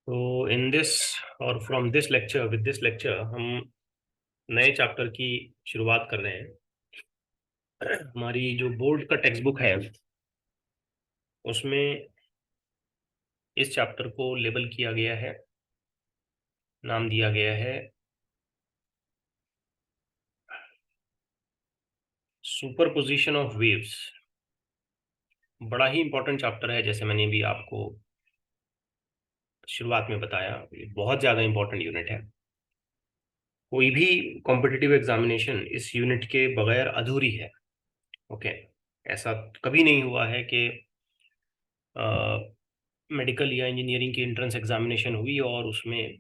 तो in this और from this lecture with this lecture हम नए चैप्टर की शुरुआत कर रहे हैं। हमारी जो बोर्ड का टेक्स्ट बुक है उसमें इस चैप्टर को लेबल किया गया है, नाम दिया गया है सुपरपोजिशन ऑफ वेव्स। बड़ा ही इंपॉर्टेंट चैप्टर है, जैसे मैंने भी आपको शुरुआत में बताया, ये बहुत ज़्यादा इंपॉर्टेंट यूनिट है। कोई भी कॉम्पिटिटिव एग्जामिनेशन इस यूनिट के बगैर अधूरी है। ओके, ऐसा कभी नहीं हुआ है कि मेडिकल या इंजीनियरिंग की एंट्रेंस एग्जामिनेशन हुई और उसमें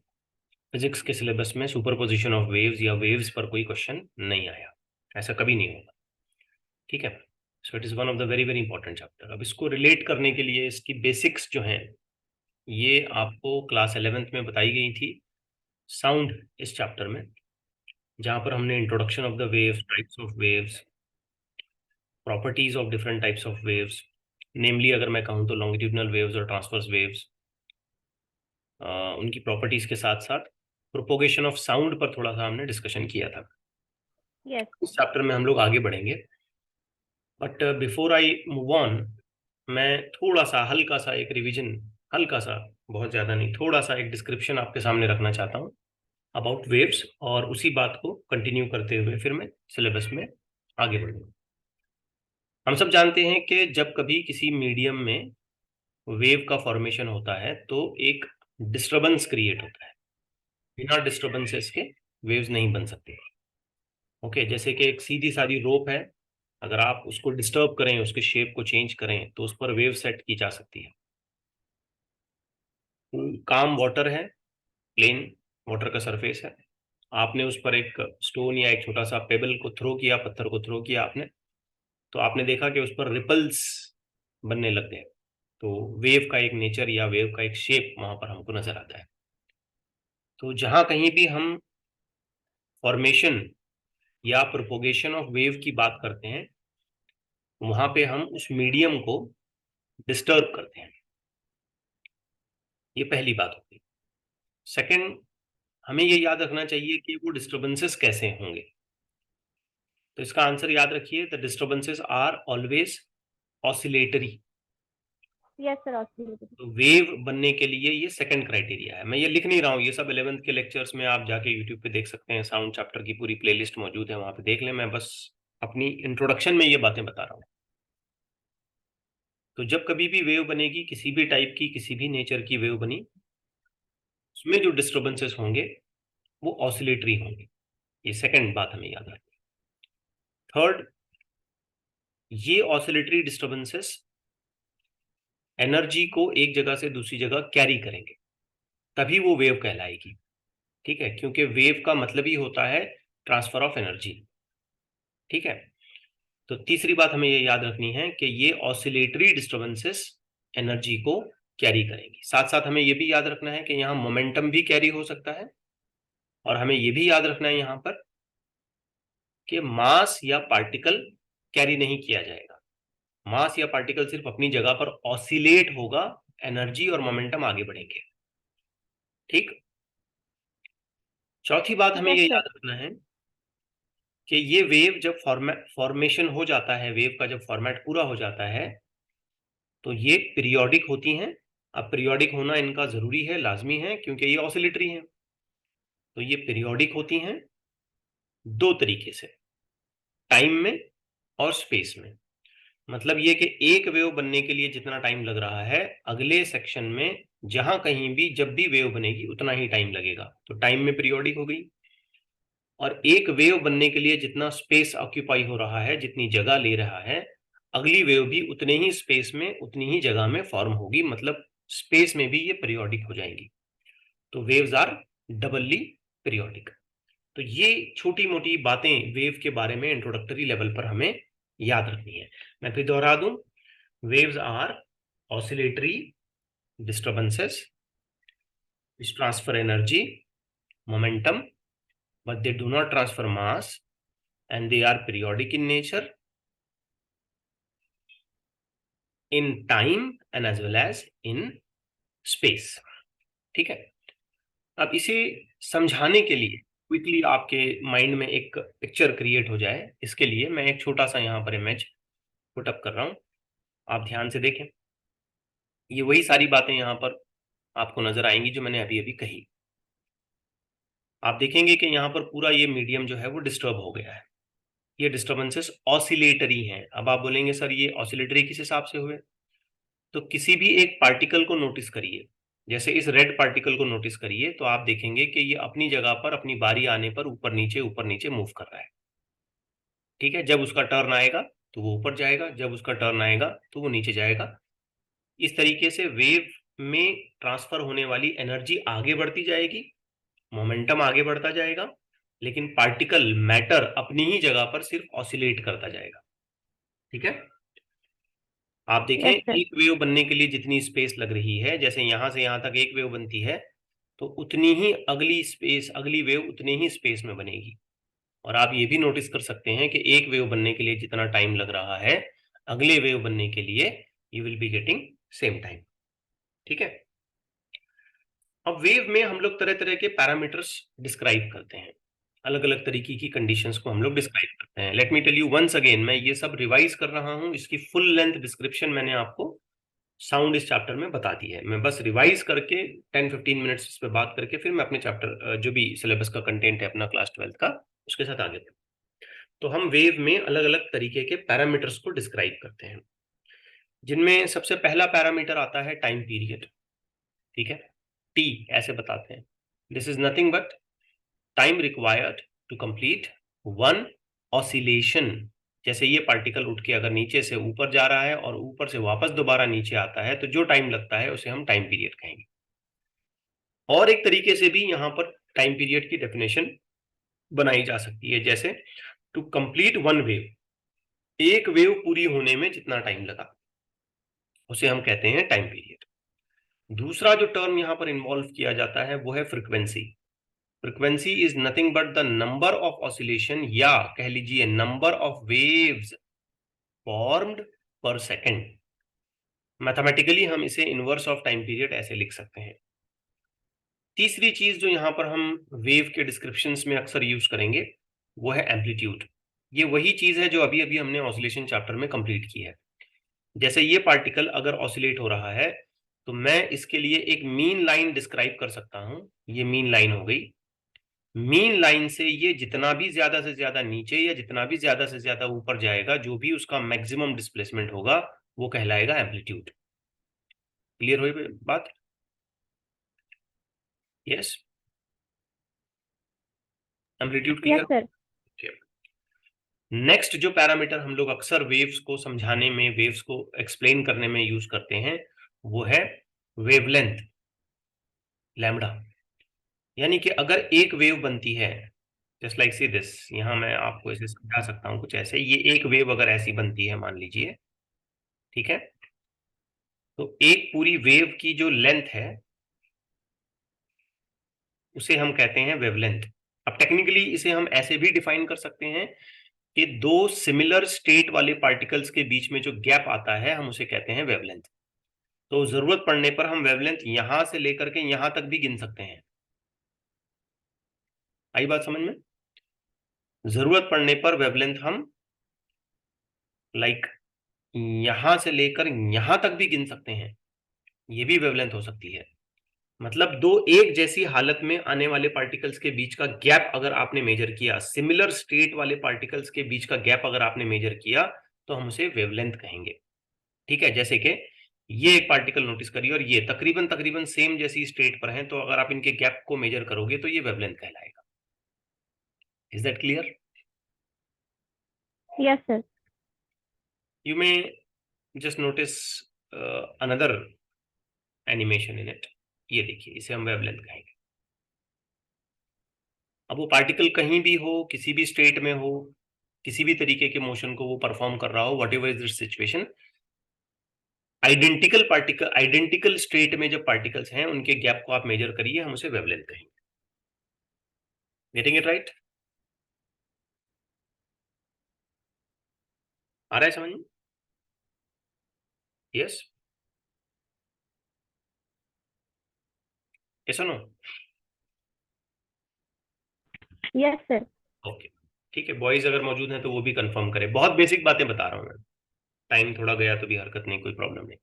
फिजिक्स के सिलेबस में सुपरपोजिशन ऑफ वेव्स या वेव्स पर कोई क्वेश्चन नहीं आया। ऐसा कभी नहीं होगा, ठीक है। So it is one of the very very important chapter. अब इसको रिलेट करने के लिए इसकी बेसिक्स जो हैं ये आपको क्लास 11th में बताई गई थी साउंड इस चैप्टर में, जहाँ पर हमने introduction of the waves, types of waves, properties of different types of waves, namely अगर मैं कहूँ तो लॉन्गिट्यूडनल वेव्स और ट्रांसवर्स वेव्स, उनकी प्रॉपर्टीज के साथ साथ प्रोपोगेशन ऑफ साउंड पर थोड़ा सा हमने डिस्कशन किया था। Yes. इस चैप्टर में हम लोग आगे बढ़ेंगे, but before I move on मैं थोड़ा सा हल्का सा एक रिवीजन, हल्का सा, बहुत ज़्यादा नहीं, थोड़ा सा एक डिस्क्रिप्शन आपके सामने रखना चाहता हूँ अबाउट वेव्स, और उसी बात को कंटिन्यू करते हुए फिर मैं सिलेबस में आगे बढ़ूंगा। हम सब जानते हैं कि जब कभी किसी मीडियम में वेव का फॉर्मेशन होता है तो एक डिस्टरबेंस क्रिएट होता है। बिना डिस्टरबेंसेस के वेव्स नहीं बन सकते। ओके, जैसे कि एक सीधी सादी रोप है, अगर आप उसको डिस्टर्ब करें, उसके शेप को चेंज करें तो उस पर वेव सेट की जा सकती है। काम वाटर है, प्लेन वाटर का सरफेस है, आपने उस पर एक स्टोन या एक छोटा सा पेबल को थ्रो किया, पत्थर को थ्रो किया आपने, तो आपने देखा कि उस पर रिपल्स बनने लग गए। तो वेव का एक नेचर या वेव का एक शेप वहां पर हमको नजर आता है। तो जहां कहीं भी हम फॉर्मेशन या प्रोपोगेशन ऑफ वेव की बात करते हैं वहां पे हम उस मीडियम को डिस्टर्ब करते हैं। ये पहली बात होगी। सेकंड, हमें ये याद रखना चाहिए कि वो डिस्टर्बेंसेस कैसे होंगे। तो इसका आंसर याद रखिए, the disturbances are always oscillatory. Yes, sir. Oscillator. तो वेव बनने के लिए ये सेकंड क्राइटेरिया है। मैं ये लिख नहीं रहा हूँ, ये सब 11th के लेक्चर्स में आप जाके यूट्यूब पे देख सकते हैं, साउंड चैप्टर की पूरी प्लेलिस्ट मौजूद है, वहां पे देख लें। मैं बस अपनी इंट्रोडक्शन में ये बातें बता रहा हूँ। तो जब कभी भी वेव बनेगी, किसी भी टाइप की, किसी भी नेचर की वेव बनी, उसमें जो डिस्टर्बेंसेस होंगे वो ऑसिलेटरी होंगे। ये सेकंड बात हमें याद रखनी। थर्ड, ये ऑसिलेटरी डिस्टर्बेंसेस एनर्जी को एक जगह से दूसरी जगह कैरी करेंगे, तभी वो वेव कहलाएगी। ठीक है, क्योंकि वेव का मतलब ही होता है ट्रांसफर ऑफ एनर्जी। ठीक है। तो तीसरी बात हमें ये याद रखनी है कि ये ऑसिलेटरी डिस्टर्बेंसेस एनर्जी को कैरी करेंगी। साथ साथ हमें ये भी याद रखना है कि यहाँ मोमेंटम भी कैरी हो सकता है, और हमें ये भी याद रखना है यहाँ पर कि मास या पार्टिकल कैरी नहीं किया जाएगा। मास या पार्टिकल सिर्फ अपनी जगह पर ऑसिलेट होगा, एनर्जी और मोमेंटम आगे बढ़ेंगे। ठीक। चौथी बात हमें Yes, ये sir. याद रखना है कि ये वेव जब फॉर्मेशन हो जाता है, वेव का जब फॉर्मेट पूरा हो जाता है तो ये पीरियोडिक होती हैं। अब पीरियोडिक होना इनका जरूरी है, लाजमी है, क्योंकि ये ऑसिलेटरी हैं। तो ये पीरियोडिक होती हैं दो तरीके से, टाइम में और स्पेस में। मतलब ये कि एक वेव बनने के लिए जितना टाइम लग रहा है, अगले सेक्शन में जहां कहीं भी जब भी वेव बनेगी उतना ही टाइम लगेगा, तो टाइम में पीरियोडिक हो गई। और एक वेव बनने के लिए जितना स्पेस ऑक्यूपाई हो रहा है, जितनी जगह ले रहा है, अगली वेव भी उतने ही स्पेस में, उतनी ही जगह में फॉर्म होगी, मतलब स्पेस में भी ये पीरियोडिक हो जाएंगी। तो वेव्स आर डबली पीरियोडिक। तो ये छोटी मोटी बातें वेव के बारे में इंट्रोडक्टरी लेवल पर हमें याद रखनी है। मैं फिर दोहरा दूं, waves are oscillatory disturbances which transfer energy, momentum, but they do not transfer mass, and they are periodic in nature, in time and as well as in space. ठीक है। अब इसे समझाने के लिए क्विकली आपके माइंड में एक पिक्चर क्रिएट हो जाए, इसके लिए मैं एक छोटा सा यहाँ पर इमेज पुट अप कर रहा हूँ। आप ध्यान से देखें, ये वही सारी बातें यहाँ पर आपको नजर आएंगी जो मैंने अभी अभी कही। आप देखेंगे कि यहाँ पर पूरा ये मीडियम जो है वो डिस्टर्ब हो गया है। ये डिस्टर्बेंसेस ऑसिलेटरी हैं। अब आप बोलेंगे सर ये ऑसिलेटरी किस हिसाब से हुए? तो किसी भी एक पार्टिकल को नोटिस करिए, जैसे इस रेड पार्टिकल को नोटिस करिए, तो आप देखेंगे कि ये अपनी जगह पर अपनी बारी आने पर ऊपर नीचे मूव कर रहा है। ठीक है, जब उसका टर्न आएगा तो वो ऊपर जाएगा, जब उसका टर्न आएगा तो वो नीचे जाएगा। इस तरीके से वेव में ट्रांसफर होने वाली एनर्जी आगे बढ़ती जाएगी, मोमेंटम आगे बढ़ता जाएगा, लेकिन पार्टिकल मैटर अपनी ही जगह पर सिर्फ ऑसिलेट करता जाएगा। ठीक है, आप देखें यस सर। एक वेव बनने के लिए जितनी स्पेस लग रही है, जैसे यहां से यहां तक एक वेव बनती है, तो उतनी ही अगली वेव उतने ही स्पेस में बनेगी। और आप ये भी नोटिस कर सकते हैं कि एक वेव बनने के लिए जितना टाइम लग रहा है, अगले वेव बनने के लिए you will be getting same time. ठीक है, अब वेव में हम लोग तरह तरह के पैरामीटर्स डिस्क्राइब करते हैं, अलग अलग तरीके की कंडीशंस को हम लोग डिस्क्राइब करते हैं। Let me tell you once again, मैं ये सब रिवाइज कर रहा हूं, इसकी फुल लेंथ डिस्क्रिप्शन मैंने आपको साउंड इस चैप्टर में बता दी है। मैं बस रिवाइज करके 10-15 मिनट्स इस पे बात करके फिर मैं अपने चैप्टर जो भी सिलेबस का कंटेंट है अपना क्लास 12th का, उसके साथ आगे बढ़ूँ। तो हम वेव में अलग अलग तरीके के पैरामीटर्स को डिस्क्राइब करते हैं, जिनमें सबसे पहला पैरामीटर आता है टाइम पीरियड। ठीक है, टी ऐसे बताते हैं, this is nothing but time required to complete one oscillation. जैसे ये पार्टिकल उठ के अगर नीचे से ऊपर जा रहा है और ऊपर से वापस दोबारा नीचे आता है, तो जो टाइम लगता है उसे हम टाइम पीरियड कहेंगे। और एक तरीके से भी यहां पर टाइम पीरियड की डेफिनेशन बनाई जा सकती है, जैसे टू कंप्लीट वन वेव, एक वेव पूरी होने में जितना टाइम लगा उसे हम कहते हैं टाइम पीरियड। दूसरा जो टर्म यहां पर इन्वॉल्व किया जाता है वो है frequency. Frequency is nothing but the number of oscillation, या कह लीजिए नंबर ऑफ वेव्स फॉर्म्ड पर सेकेंड। मैथमेटिकली हम इसे इनवर्स ऑफ टाइम पीरियड ऐसे लिख सकते हैं। तीसरी चीज जो यहां पर हम वेव के डिस्क्रिप्शंस में अक्सर यूज करेंगे वो है एम्पलीट्यूड। ये वही चीज है जो अभी अभी हमने ऑसिलेशन चैप्टर में कंप्लीट की है। जैसे ये पार्टिकल अगर ऑसिलेट हो रहा है, तो मैं इसके लिए एक मीन लाइन डिस्क्राइब कर सकता हूं। ये मीन लाइन हो गई। मीन लाइन से ये जितना भी ज्यादा से ज्यादा नीचे या जितना भी ज्यादा से ज्यादा ऊपर जाएगा, जो भी उसका मैक्सिमम डिस्प्लेसमेंट होगा वो कहलाएगा एम्पलीट्यूड। क्लियर हुई बात? Yes, amplitude yes clear? Sir. Next जो पैरामीटर हम लोग अक्सर वेव्स को समझाने में, वेव्स को एक्सप्लेन करने में यूज करते हैं वो है वेवलेंथ, लैम्डा। यानी कि अगर एक वेव बनती है, जस्ट लाइक सी दिस, यहां मैं आपको इसे समझा सकता हूं कुछ ऐसे। ये एक वेव अगर ऐसी बनती है मान लीजिए, ठीक है, तो एक पूरी वेव की जो लेंथ है उसे हम कहते हैं वेवलेंथ। अब टेक्निकली इसे हम ऐसे भी डिफाइन कर सकते हैं कि दो सिमिलर स्टेट वाले पार्टिकल्स के बीच में जो गैप आता है हम उसे कहते हैं वेवलेंथ। तो जरूरत पड़ने पर हम वेवलेंथ यहां से लेकर के यहां तक भी गिन सकते हैं। आई बात समझ में? जरूरत पड़ने पर वेवलेंथ हम लाइक यहां से लेकर यहां तक भी गिन सकते हैं, ये भी वेवलेंथ हो सकती है। मतलब दो एक जैसी हालत में आने वाले पार्टिकल्स के बीच का गैप अगर आपने मेजर किया, सिमिलर स्टेट वाले पार्टिकल्स के बीच का गैप अगर आपने मेजर किया, तो हम उसे वेवलेंथ कहेंगे। ठीक है, जैसे कि ये एक पार्टिकल नोटिस करिए और ये तकरीबन तकरीबन सेम जैसी स्टेट पर हैं, तो अगर आप इनके गैप को मेजर करोगे तो ये वेवलेंथ कहलाएगा। Is that clear? Yes sir. You may just notice another animation in it. ये देखिए, इसे हम वेवलेंथ कहेंगे। अब वो पार्टिकल कहीं भी हो, किसी भी स्टेट में हो, किसी भी तरीके के मोशन को वो परफॉर्म कर रहा हो, what ever is the situation, identical state में जब पार्टिकल्स हैं उनके गैप को आप मेजर करिए, हम उसे वेवलेंथ कहेंगे। Getting it right? आ रहा है समझ में? यस। यस और नो? Yes sir. ओके, ठीक है, बॉयज अगर मौजूद हैं तो वो भी कंफर्म करें। बहुत बेसिक बातें बता रहा हूँ मैं, टाइम थोड़ा गया तो भी हरकत नहीं, कोई प्रॉब्लम नहीं।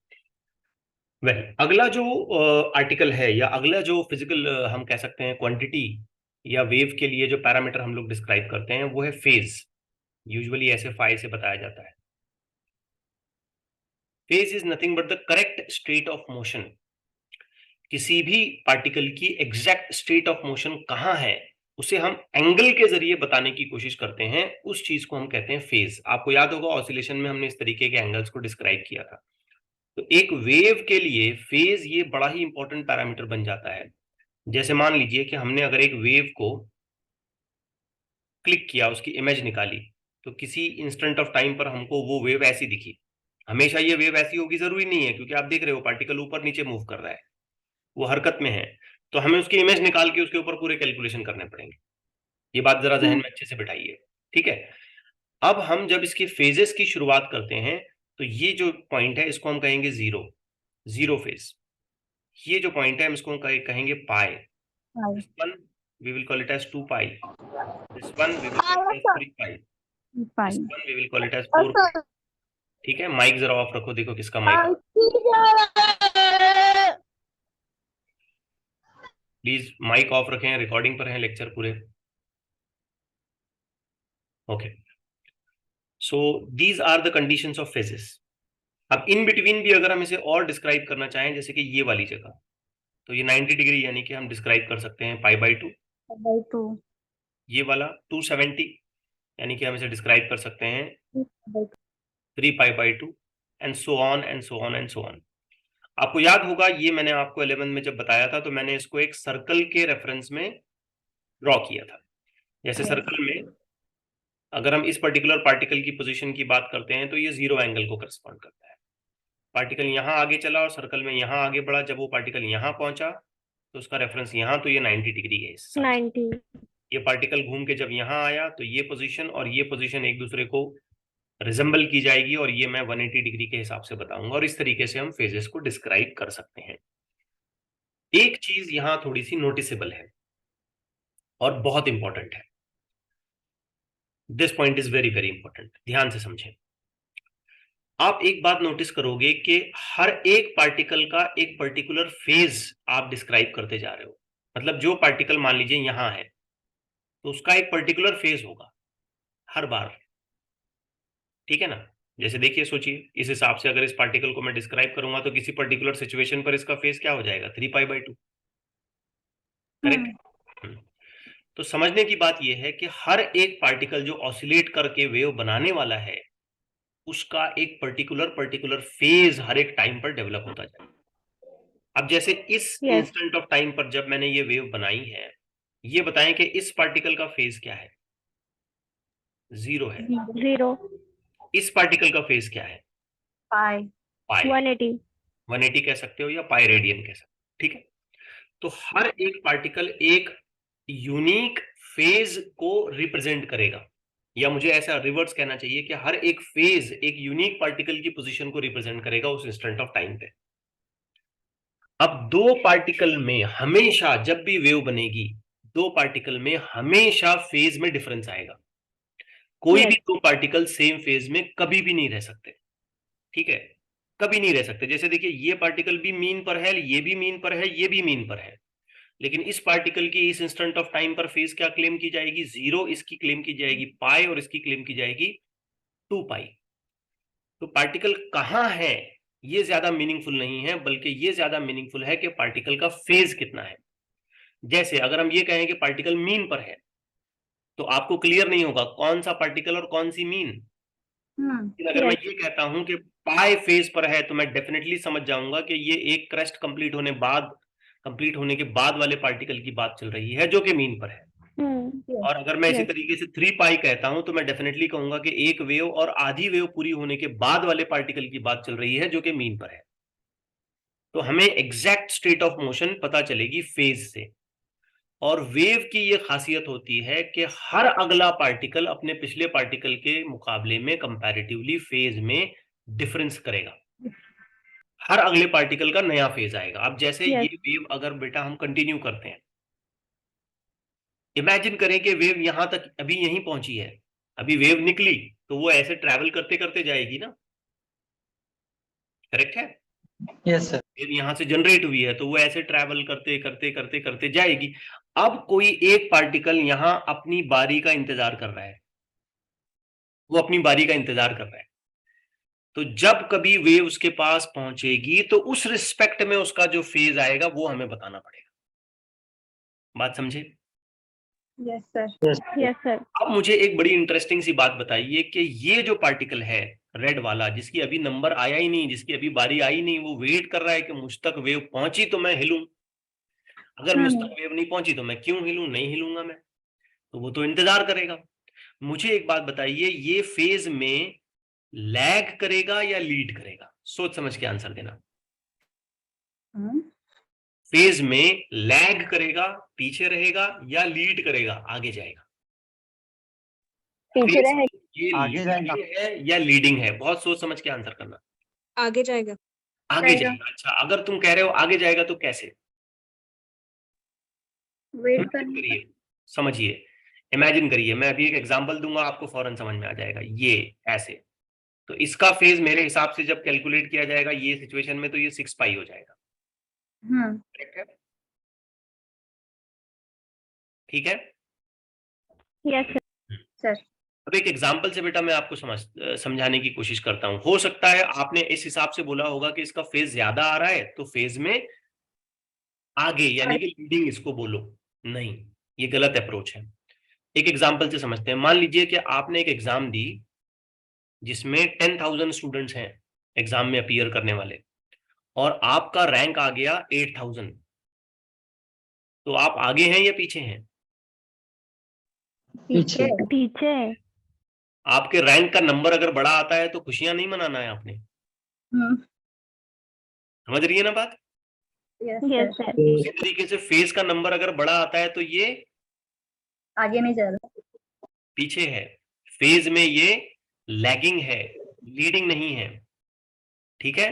वह अगला जो आर्टिकल है, या अगला जो फिजिकल हम कह सकते हैं क्वांटिटी या वेव के लिए जो पैरामीटर हम लोग डिस्क्राइब करते हैं, वो है फेज। यूजुअली ऐसे फाइ से बताया जाता है। Phase is nothing but the correct state of motion. किसी भी पार्टिकल की एग्जैक्ट स्टेट ऑफ मोशन कहाँ है, उसे हम एंगल के जरिए बताने की कोशिश करते हैं, उस चीज को हम कहते हैं फेज। आपको याद होगा ऑसिलेशन में हमने इस तरीके के एंगल्स को डिस्क्राइब किया था। तो एक वेव के लिए फेज ये बड़ा ही इंपॉर्टेंट पैरामीटर बन जाता है। जैसे मान लीजिए कि हमने अगर एक वेव को क्लिक किया, उसकी इमेज निकाली, तो किसी इंस्टेंट ऑफ टाइम पर हमको वो वेव ऐसी दिखी। हमेशा ये वेव ऐसी होगी जरूरी नहीं है, क्योंकि आप देख रहे हो पार्टिकल ऊपर नीचे मूव कर रहा है, वो हरकत में है। तो हमें उसकी इमेज निकाल के उसके ऊपर पूरे कैलकुलेशन करने पड़ेंगे। ये बात जरा जहन में अच्छे से बिठाइए, ठीक है? अब हम जब इसके फेजेस की शुरुआत करते हैं, तो ये जो पॉइंट है इसको हम कहेंगे जीरो, जीरो फेज। ये जो पॉइंट है हम इसको कहेंगे pi. This one we will call it as 2 pi, this one we will call it as 3 pi, this one we will call it as 4 pi. ठीक है, माइक जरा ऑफ रखो, देखो किसका mike off. Please mike off रखें, recording पर है lecture पूरे। Okay, so these are the conditions of phases. अब इन बिटवीन भी अगर हम इसे और डिस्क्राइब करना चाहें, जैसे कि ये वाली जगह, तो ये 90 डिग्री यानी कि हम डिस्क्राइब कर सकते हैं पाई बाई 2। ये वाला 270 यानी कि हम इसे डिस्क्राइब कर सकते हैं 3 पाई by 2, and so on and so on and so on. आपको याद होगा, ये मैंने आपको 11 में जब बताया था, तो मैंने इसको एक सर्कल के रेफरेंस में ड्रॉ किया था। जैसे सर्कल में अगर हम इस पर्टिकुलर पार्टिकल की पोजीशन की बात करते हैं, तो ये जीरो एंगल को करस्पॉन्ड करता है। पार्टिकल यहाँ आगे चला और सर्कल में यहाँ आगे बढ़ा, जब वो पार्टिकल यहाँ पहुंचा तो उसका रेफरेंस यहाँ, तो ये 90 डिग्री है इस हिसाब से। 90। ये पार्टिकल घूम के जब यहाँ आया, तो ये पोजीशन और ये पोजीशन एक दूसरे को रिजेंबल की जाएगी, और ये मैं 180 डिग्री के हिसाब से बताऊंगा, और इस तरीके से हम फेजेस को डिस्क्राइब कर सकते हैं। एक चीज यहां थोड़ी सी नोटिसेबल है और बहुत इंपॉर्टेंट है। This point is very very important, ध्यान से समझें। आप एक बात नोटिस करोगे कि हर एक पार्टिकल का एक पर्टिकुलर फेज आप डिस्क्राइब करते जा रहे हो। मतलब जो पार्टिकल मान लीजिए यहां है, तो उसका एक पर्टिकुलर फेज होगा हर बार, ठीक है ना? जैसे देखिए, सोचिए, इस हिसाब से अगर इस पार्टिकल को मैं डिस्क्राइब करूंगा, तो किसी पर्टिकुलर सिचुएशन पर इसका फेज क्या हो जाएगा? 3 पाई बाई 2, करेक्ट? तो समझने की बात यह है कि हर एक पार्टिकल जो ऑसिलेट करके वेव बनाने वाला है, उसका एक पर्टिकुलर फेज हर एक टाइम पर डेवलप होता जाए। अब जैसे इस इंस्टेंट ऑफ टाइम पर जब मैंने ये वेव बनाई है, ये बताएं कि इस पार्टिकल का फेज क्या है? जीरो है। जीरो। इस पार्टिकल का फेज क्या है? पाई। पाई। 180। 180 कह सकते हो या पाई रेडियन कह सकते हो, ठीक है? तो हर एक पार्टिकल एक यूनिक फेज को रिप्रेजेंट करेगा, या मुझे ऐसा रिवर्स कहना चाहिए कि हर एक फेज एक यूनिक पार्टिकल की पोजीशन को रिप्रेजेंट करेगा उस इंस्टेंट ऑफ टाइम पे। अब दो पार्टिकल में हमेशा जब भी वेव बनेगी, दो पार्टिकल में हमेशा फेज में डिफरेंस आएगा। कोई भी दो पार्टिकल सेम फेज में कभी भी नहीं रह सकते, ठीक है? कभी नहीं रह सकते। जैसे देखिए, ये पार्टिकल भी मीन पर है, ये भी मीन पर है, ये भी मीन पर है, लेकिन इस पार्टिकल की इस इंस्टेंट ऑफ टाइम पर फेज क्या क्लेम की जाएगी? जीरो। इसकी क्लेम की जाएगी पाई, और इसकी क्लेम की जाएगी 2 पाई। तो पार्टिकल कहां है ये ज्यादा मीनिंगफुल नहीं है, बल्कि ये ज्यादा मीनिंगफुल है कि पार्टिकल का फेज कितना है। जैसे अगर हम ये कहें कि पार्टिकल मीन पर है, तो आपको क्लियर नहीं होगा कौन सा पार्टिकल और कौन सी मीन। लेकिन अगर मैं ये कहता हूं कि पाई फेज पर है, तो मैं डेफिनेटली समझ जाऊंगा कि ये एक क्रस्ट कंप्लीट होने के बाद वाले पार्टिकल की बात चल रही है, जो कि मीन पर है। और अगर मैं इसी तरीके से 3 पाई कहता हूं, तो मैं डेफिनेटली कहूंगा कि एक वेव और आधी वेव पूरी होने के बाद वाले पार्टिकल की बात चल रही है, जो कि मीन पर है। तो हमें एग्जैक्ट स्टेट ऑफ मोशन पता चलेगी फेज से। और वेव की ये खासियत होती है कि हर अगला पार्टिकल अपने पिछले पार्टिकल के मुकाबले में कंपैरेटिवली फेज में डिफरेंस करेगा। हर अगले पार्टिकल का नया फेज आएगा। अब जैसे Yes. ये वेव अगर बेटा हम कंटिन्यू करते हैं, इमेजिन करें कि वेव यहां तक अभी यहीं पहुंची है, अभी वेव निकली तो वो ऐसे ट्रैवल करते करते जाएगी ना, करेक्ट है? Yes sir. वेव यहां से जनरेट हुई है तो वो ऐसे ट्रैवल करते करते करते करते जाएगी। अब कोई एक पार्टिकल यहां अपनी बारी का इंतजार कर रहा है, वो अपनी बारी का इंतजार कर रहा है। तो जब कभी वेव उसके पास पहुंचेगी तो उस रिस्पेक्ट में उसका जो फेज आएगा वो हमें बताना पड़ेगा। बात समझे? Yes, sir. Yes Yes, sir. अब मुझे एक बड़ी इंटरेस्टिंग सी बात बताइए कि ये जो पार्टिकल है रेड वाला, जिसकी अभी नंबर आया ही नहीं, जिसकी अभी बारी आई नहीं, वो वेट कर रहा है कि मुझ तक वेव पहुंची तो मैं हिलूं, अगर मुझ तक वेव नहीं पहुंची तो मैं क्यों हिलूं, नहीं हिलूंगा मैं, तो वो तो इंतजार करेगा। मुझे एक बात बताइए, ये फेज में लैग करेगा या लीड करेगा? सोच समझ के आंसर देना। फेज में लैग करेगा, पीछे रहेगा, या लीड करेगा, आगे जाएगा? पीछे फेज रहेगा। ये आगे जाएगा। लीडिंग है या लीडिंग है? बहुत सोच समझ के आंसर करना। आगे जाएगा। आगे जाएगा। जाएगा। अच्छा, अगर तुम कह रहे हो आगे जाएगा तो कैसे? वेट इमेजिन करने का। करिए, समझिए, इमेजिन करिए, मैं अभी एक एग्जांपल दूंगा, आपको फौरन समझ में आ जाएगा। ये ऐसे, तो इसका फेज मेरे हिसाब से जब कैलकुलेट किया जाएगा ये सिचुएशन में तो ये 6 पाई हो जाएगा, करेक्ट है? ठीक है? Yes, sir. अब एक एग्जांपल से बेटा मैं आपको समझाने की कोशिश करता हूं। हो सकता है आपने इस हिसाब से बोला होगा कि इसका फेज ज्यादा आ रहा है तो फेज में आगे, यानी कि लीडिंग इसको बोलो। नहीं, ये गलत अप्रोच है। एक एग्जांपल से समझते हैं। मान लीजिए कि आपने एक एग्जाम दी जिसमें 10,000 स्टूडेंट्स हैं एग्जाम में अपीयर करने वाले, और आपका रैंक आ गया 8,000, तो आप आगे हैं या पीछे हैं? पीछे। पीछे। आपके रैंक का नंबर अगर बड़ा आता है तो खुशियां नहीं मनाना है आपने, समझ रही है ना बात? Yes, sir. उसी तरीके से फेज का नंबर अगर बड़ा आता है तो ये आगे नहीं जा रहा। पीछे है, फेज में ये लैगिंग है, लीडिंग नहीं है। ठीक है?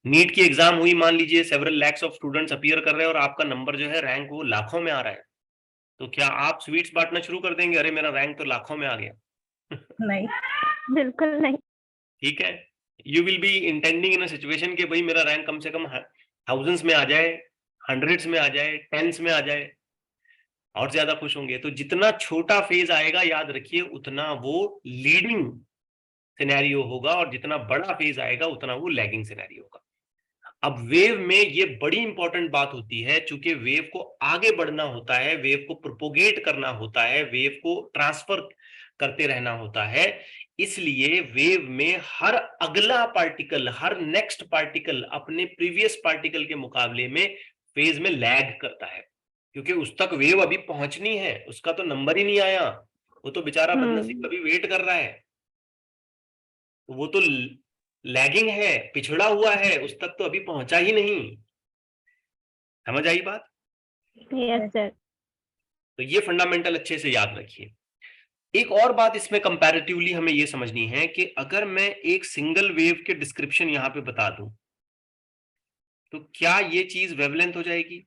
नीट की एग्जाम हुई, मान लीजिए several lakhs of students appear कर रहे हैं और आपका नंबर जो है रैंक वो लाखों में आ रहा है, तो क्या आप स्वीट्स बांटना शुरू कर देंगे? अरे मेरा रैंक तो लाखों में आ गया। नहीं, बिल्कुल नहीं। ठीक है? You will be intending in a situation कि भाई मेरा रैंक कम से कम थाउजेंड्स में आ जाए, हंड्रेड्स में आ जाए, टेंस में आ जाए, और ज्यादा खुश होंगे। तो जितना छोटा फेज आएगा याद रखिए उतना वो लीडिंग सिनेरियो होगा, और जितना बड़ा फेज आएगा उतना वो लैगिंग सिनेरियो होगा। अब वेव में ये बड़ी इंपॉर्टेंट बात होती है, चूंकि वेव को आगे बढ़ना होता है, वेव को प्रोपोगेट करना होता है, वेव को ट्रांसफर करते रहना होता है, इसलिए वेव में हर अगला पार्टिकल, हर नेक्स्ट पार्टिकल अपने प्रीवियस पार्टिकल के मुकाबले में फेज में लैग करता है, क्योंकि उस तक वेव अभी पहुंचनी है, उसका तो नंबर ही नहीं आया, वो तो बेचारा बदनसीब अभी वेट कर रहा है, वो तो लैगिंग है, पिछड़ा हुआ है, उस तक तो अभी पहुंचा ही नहीं। समझ आई बात? Yes, sir. तो ये फंडामेंटल अच्छे से याद रखिए। एक और बात इसमें कंपैरेटिवली हमें ये समझनी है कि अगर मैं एक सिंगल वेव के डिस्क्रिप्शन यहां पे बता दूं तो क्या ये चीज वेवलेंथ हो जाएगी?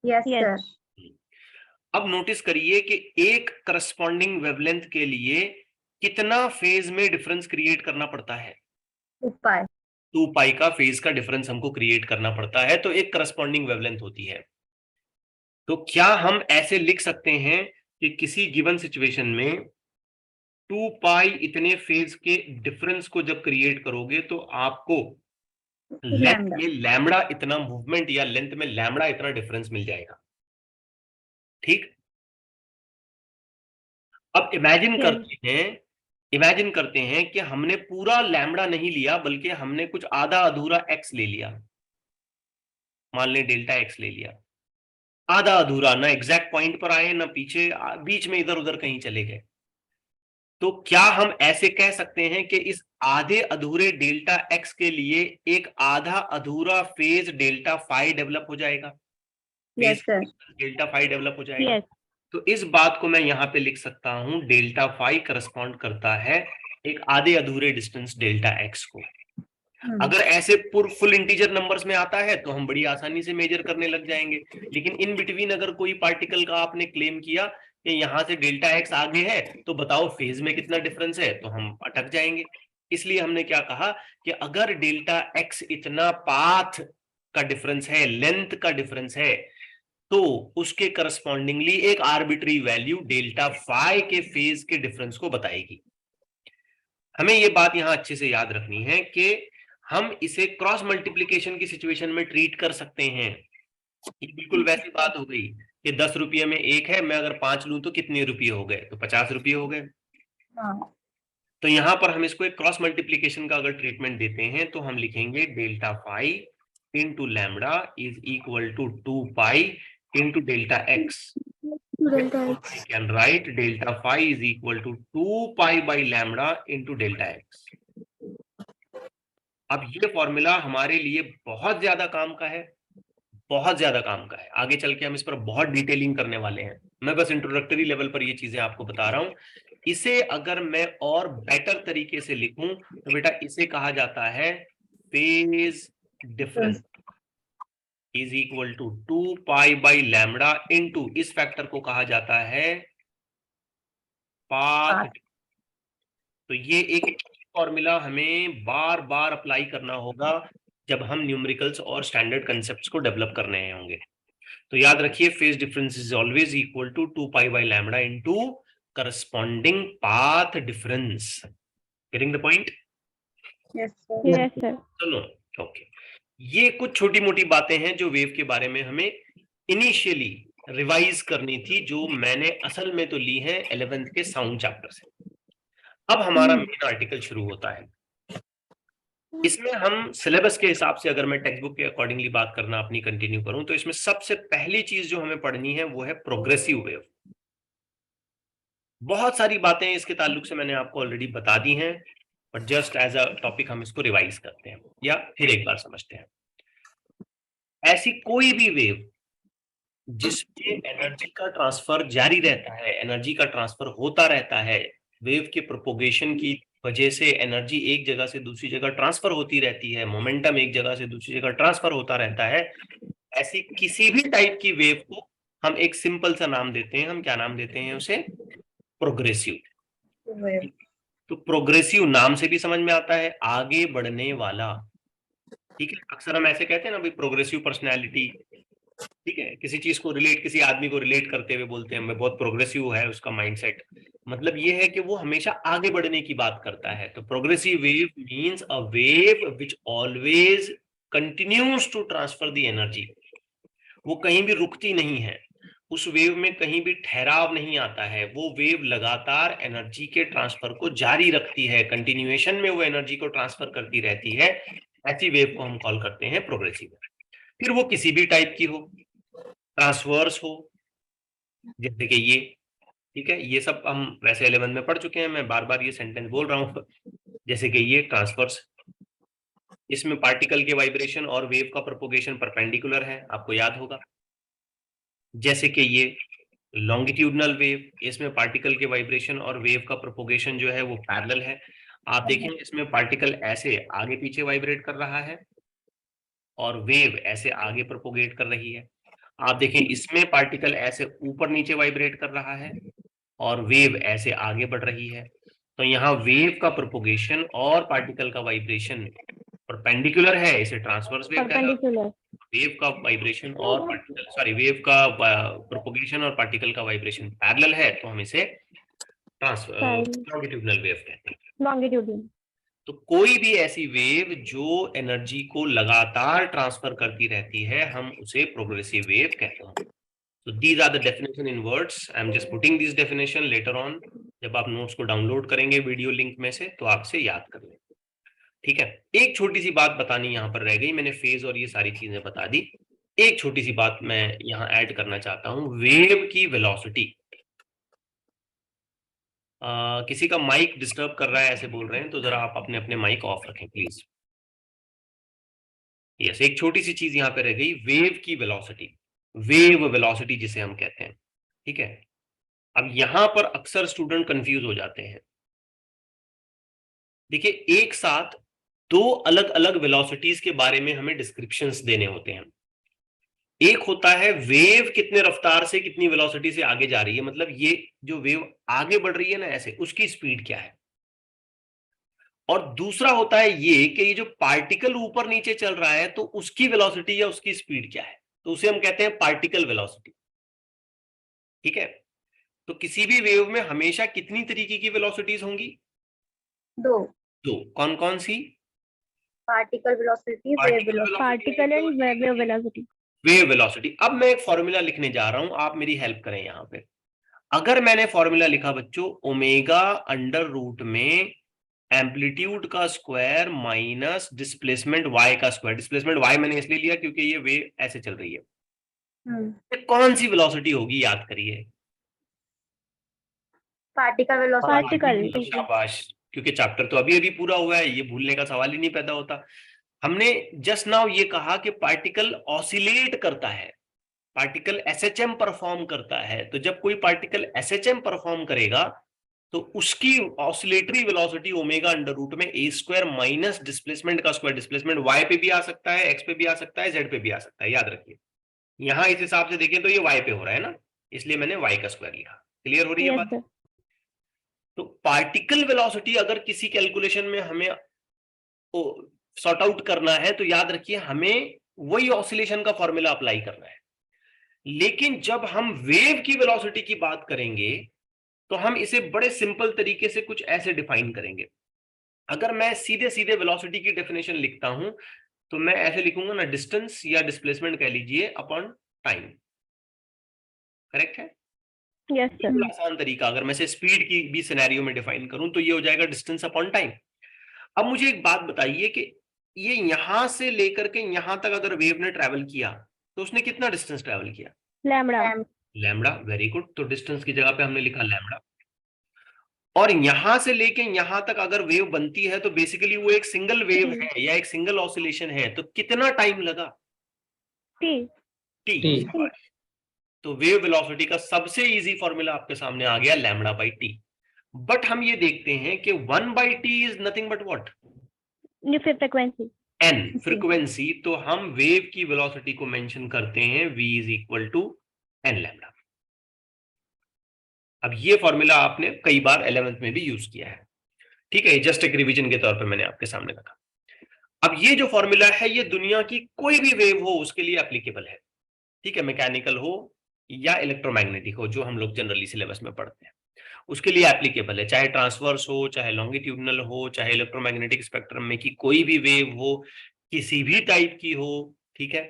Yes, sir. अब नोटिस करिए कि एक करस्पॉन्डिंग वेवलेंथ के लिए कितना फेज में डिफरेंस क्रिएट करना पड़ता है? 2 पाई का फेज का डिफरेंस हमको क्रिएट करना पड़ता है, तो एक करस्पॉन्डिंग वेवलेंथ होती है। तो क्या हम ऐसे लिख सकते हैं कि किसी गिवन सिचुएशन में 2 पाई इतने फेज के डिफरेंस को जब क्रिएट करोगे तो आपको लेंथ में लैम्बडा इतना मूवमेंट, या लेंथ में लैम्बडा इतना डिफरेंस मिल जाएगा। ठीक? अब इमेजिन करते हैं कि हमने पूरा लैम्बडा नहीं लिया, बल्कि हमने कुछ आधा अधूरा एक्स ले लिया, मान लें डेल्टा एक्स ले लिया, आधा अधूरा, ना एग्जैक्ट पॉइंट पर आए ना पीछे, बीच में इधर उधर कहीं चले गए। तो क्या हम ऐसे कह सकते हैं कि इस आधे अधूरे डेल्टा एक्स के लिए एक आधा अधूरा फेज डेल्टा फाई डेवलप हो जाएगा? Yes, sir. Delta phi develop हो जाएगा। Yes. तो इस बात को मैं यहां पे लिख सकता हूं, डेल्टा फाई करस्पॉन्ड करता है एक आधे अधूरे डिस्टेंस डेल्टा एक्स को। अगर ऐसे फुल इंटीजर नंबर्स में आता है तो हम बड़ी आसानी से मेजर करने लग जाएंगे, लेकिन इन बिटवीन अगर कोई पार्टिकल का आपने क्लेम किया कि यहां से डेल्टा एक्स आगे है तो बताओ फेज में कितना डिफरेंस है, तो हम अटक जाएंगे। इसलिए हमने क्या कहा कि अगर डेल्टा एक्स इतना पाथ का डिफरेंस है, लेंथ का डिफरेंस है, तो उसके करस्पॉन्डिंगली एक आर्बिट्री वैल्यू डेल्टा फाई के फेज के डिफरेंस को बताएगी। हमें ये बात यहां अच्छे से याद रखनी है कि हम इसे क्रॉस मल्टीप्लीकेशन की सिचुएशन में ट्रीट कर सकते हैं। ये बिल्कुल वैसी बात हो गई कि 10 रुपये में एक है, मैं अगर 5 लूं तो कितने रुपये हो गए, तो 50 रुपये हो गए। तो यहां पर हम इसको एक क्रॉस मल्टीप्लीकेशन का अगर ट्रीटमेंट देते हैं तो हम लिखेंगे delta phi into lambda is equal to 2 pi into delta X. I can write delta phi is equal to 2 pi by lambda into delta x. अब ये फॉर्मूला हमारे लिए बहुत ज्यादा काम का है, बहुत ज्यादा काम का है। आगे चल के हम इस पर बहुत डिटेलिंग करने वाले हैं, मैं बस इंट्रोडक्टरी लेवल पर ये चीजें आपको बता रहा हूं। इसे अगर मैं और बेटर तरीके से लिखूं तो बेटा इसे कहा जाता है phase difference is equal to 2 pi by lambda into, इस फैक्टर को कहा जाता है पाथ। तो ये एक फॉर्मूला हमें बार बार अप्लाई करना होगा जब हम न्यूमेरिकल्स और स्टैंडर्ड कंसेप्ट्स को डेवलप करने होंगे। तो याद रखिए phase difference is always equal to 2 pi by lambda into corresponding path difference. Getting the point? Yes sir. चलो ओके, ये कुछ छोटी मोटी बातें हैं जो वेव के बारे में हमें इनिशियली रिवाइज करनी थी, जो मैंने असल में तो ली है 11th के साउंड चैप्टर से। अब हमारा मेन आर्टिकल शुरू होता है। इसमें हम सिलेबस के हिसाब से अगर मैं टेक्स्ट बुक के अकॉर्डिंगली बात करना अपनी कंटिन्यू करूं तो इसमें सबसे पहली चीज जो हमें पढ़नी है वो है प्रोग्रेसिव वेव। बहुत सारी बातें इसके ताल्लुक से मैंने आपको ऑलरेडी बता दी हैं, but just as a topic हम इसको रिवाइज करते हैं या फिर एक बार समझते हैं। ऐसी कोई भी वेव जिसमें एनर्जी का ट्रांसफर जारी रहता है, एनर्जी का ट्रांसफर होता रहता है, वेव के प्रोपोगेशन की वजह से एनर्जी एक जगह से दूसरी जगह ट्रांसफर होती रहती है, मोमेंटम एक जगह से दूसरी जगह ट्रांसफर होता रहता है, ऐसी किसी भी टाइप की वेव को हम एक सिंपल सा नाम देते हैं। हम क्या नाम देते हैं उसे? प्रोग्रेसिव। तो प्रोग्रेसिव नाम से भी समझ में आता है आगे बढ़ने वाला। ठीक है, अक्सर हम ऐसे कहते हैं ना भाई प्रोग्रेसिव पर्सनैलिटी, ठीक है, किसी चीज को रिलेट, किसी आदमी को रिलेट करते हुए बोलते हैं मैं बहुत प्रोग्रेसिव है उसका माइंडसेट, मतलब ये है कि वो हमेशा आगे बढ़ने की बात करता है। तो progressive wave means a wave which always continues to transfer the energy. वो कहीं भी रुकती नहीं है, उस वेव में कहीं भी ठहराव नहीं आता है, वो वेव लगातार एनर्जी के ट्रांसफर को जारी रखती है, कंटिन्यूएशन में वो एनर्जी को ट्रांसफर करती रहती है। ऐसी वेव को हम कॉल करते हैं प्रोग्रेसिव। फिर वो किसी भी टाइप की हो, ट्रांसवर्स हो जैसे कि ये, ठीक है, ये सब हम वैसे 11 में पढ़ चुके हैं, मैं बार बार ये सेंटेंस बोल रहा हूं। जैसे कि ये ट्रांसवर्स, इसमें पार्टिकल के वाइब्रेशन और वेव का प्रोपोगेशन परपेंडिकुलर है, आपको याद होगा। जैसे कि ये लॉन्गिट्यूडनल वेव, इसमें पार्टिकल के वाइब्रेशन और वेव का प्रोपोगेशन जो है वो पैरेलल है। आप देखें इसमें पार्टिकल ऐसे आगे पीछे वाइब्रेट कर रहा है और वेव ऐसे आगे प्रोपोगेट कर रही है। आप देखें इसमें पार्टिकल ऐसे ऊपर नीचे वाइब्रेट कर रहा है और वेव ऐसे आगे बढ़ रही है। तो यहाँ वेव का प्रोपोगेशन और पार्टिकल का वाइब्रेशन परपेंडिकुलर है, इसे ट्रांसवर्स वेव कहलाता है। वेव का वाइब्रेशन और पार्टिकल, सॉरी, वेव का प्रोपोगेशन और पार्टिकल का वाइब्रेशन पैरेलल है, तो हम इसे लॉन्गिट्यूडनल वेव कहते हैं। लॉन्गिट्यूडनल। तो कोई भी ऐसी वेव जो एनर्जी को लगातार ट्रांसफर करती रहती है हम उसे प्रोग्रेसिव वेव कहते हैं। So these are the definition in words. I am just putting this definition later on. जब आप नोट्स को डाउनलोड करेंगे वीडियो लिंक में से तो आपसे याद कर लें। ठीक है, एक छोटी सी बात बतानी यहाँ पर रह गई, मैंने फेज और ये सारी चीजें बता दी। एक छोटी सी बात मैं यहाँ ऐड करना चाहता हूँ, वेव की वेलोसिटी। किसी का माइक डिस्टर्ब कर रहा है ऐसे बोल रहे हैं, तो जरा आप अपने अपने माइक ऑफ रखें प्लीज। यस, एक छोटी सी चीज यहाँ पे रह गई, वेव की वेलोसिटी, वेव वेलोसिटी जिसे हम कहते हैं। ठीक है, अब यहां पर अक्सर स्टूडेंट कंफ्यूज हो जाते हैं। देखिए एक साथ दो अलग अलग वेलोसिटीज के बारे में हमें डिस्क्रिप्शंस देने होते हैं। एक होता है वेव कितने रफ्तार से कितनी वेलोसिटी से आगे जा रही है, मतलब ये जो वेव आगे बढ़ रही है ना ऐसे, उसकी स्पीड क्या है। और दूसरा होता है ये कि ये जो पार्टिकल ऊपर नीचे चल रहा है तो उसकी वेलोसिटी या उसकी स्पीड क्या है, तो उसे हम कहते हैं पार्टिकल वेलोसिटी। ठीक है, तो किसी भी वेव में हमेशा कितनी तरीके की वेलोसिटीज होंगी? दो। दो। कौन कौन सी? Particle velocity, wave velocity. Particle and wave velocity. Wave velocity. अब मैं एक फॉर्मूला लिखने जा रहा हूं, आप मेरी हेल्प करें यहां पे। अगर मैंने फॉर्मूला लिखा बच्चों, ओमेगा अंडर रूट में एम्पलीट्यूड का स्क्वायर माइनस डिस्प्लेसमेंट वाई का स्क्वायर। डिस्प्लेसमेंट वाई मैंने इसलिए लिया क्योंकि ये वेव ऐसे चल रही है। ये कौन सी वेलोसिटी होगी, याद करिए। Particle velocity. पार्टिकल। शाबाश, क्योंकि चैप्टर तो अभी अभी पूरा हुआ है, ये भूलने का सवाल ही नहीं पैदा होता। हमने जस्ट नाउ ये कहा कि पार्टिकल ऑसिलेट करता है, पार्टिकल एसएचएम परफॉर्म करता है। तो जब कोई पार्टिकल एसएचएम परफॉर्म करेगा तो उसकी oscillatory velocity omega under root में ए स्क्वायर माइनस डिस्प्लेसमेंट का स्क्वायर। डिस्प्लेसमेंट वाई पे भी आ सकता है, एक्स पे भी आ सकता है, जेड पे भी आ सकता है, याद रखिए। यहां इस हिसाब से देखें तो ये वाई पे हो रहा है ना, इसलिए मैंने वाई का स्क्वायर लिखा। क्लियर हो रही है बात? तो पार्टिकल वेलोसिटी अगर किसी कैलकुलेशन में हमें सॉर्ट आउट करना है तो याद रखिए हमें वही ऑसिलेशन का फॉर्मूला अप्लाई करना है। लेकिन जब हम वेव की वेलोसिटी की बात करेंगे तो हम इसे बड़े सिंपल तरीके से कुछ ऐसे डिफाइन करेंगे। अगर मैं सीधे सीधे वेलोसिटी की डेफिनेशन लिखता हूं तो मैं ऐसे लिखूंगा ना, डिस्टेंस या डिस्प्लेसमेंट कह लीजिए अपॉन टाइम। करेक्ट है? Yes sir. आसान तरीका, अगर मैं से स्पीड की भी सिनेरियो में डिफाइन करूं तो ये हो जाएगा डिस्टेंस अपॉन टाइम। अब मुझे एक बात बताइए कि ये यहां से लेकर के यहां तक अगर वेव ने ट्रेवल किया तो उसने कितना डिस्टेंस ट्रेवल किया? लैम्बडा। Lambda, very good. तो डिस्टेंस की जगह पे हमने लिखा लैम्बडा। और यहां से लेके यहां तक अगर वेव बनती है तो बेसिकली वो एक सिंगल वेव है या एक सिंगल ऑसिलेशन है, तो कितना टाइम लगा? टी। टी। तो वेव वेलोसिटी का सबसे इजी फॉर्मूला आपके सामने आ गया, लैम्बडा बाई टी। बट हम ये देखते हैं कि 1/t is nothing but what? Frequency. N, frequency. तो हम वेव की वेलोसिटी को मेंशन करते हैं v is equal to N lambda. अब ये फॉर्मूला आपने कई बार 11th में भी यूज किया है, ठीक है, जस्ट एक रिवीजन के तौर पे मैंने आपके सामने रखा। अब ये जो फॉर्मूला है ये दुनिया की कोई भी वेव हो उसके लिए एप्लीकेबल है, ठीक है, मैकेनिकल हो या इलेक्ट्रोमैग्नेटिक हो, जो हम लोग जनरली सिलेबस में पढ़ते हैं उसके लिए एप्लीकेबल है। चाहे ट्रांसवर्स हो, चाहे लॉन्गिट्यूडनल हो, चाहे इलेक्ट्रोमैग्नेटिक स्पेक्ट्रम में की कोई भी वेव हो, किसी भी टाइप की हो, ठीक है।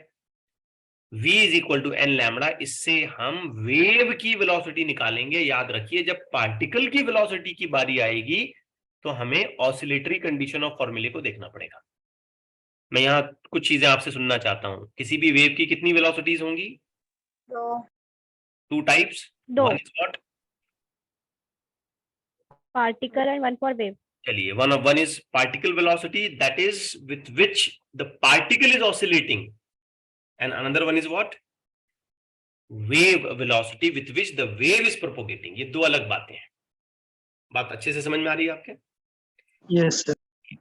v is equal to N lambda, इससे हम वेव की वेलोसिटी निकालेंगे। याद रखिए जब पार्टिकल की वेलोसिटी की बारी आएगी तो हमें ऑसिलेटरी कंडीशन ऑफ फॉर्मूले को देखना पड़ेगा। मैं यहां कुछ चीजें आपसे सुनना चाहता हूं। किसी भी वेव की कितनी वेलोसिटीज होंगी? दो। Two types. One is what? Particle and one for wave. चलिए, one is particle velocity that is with which the particle is oscillating, and another one is what? Wave velocity with which the wave is propagating. ये दो अलग बातें हैं। बात अच्छे से समझ में आ रही है आपके? Yes sir.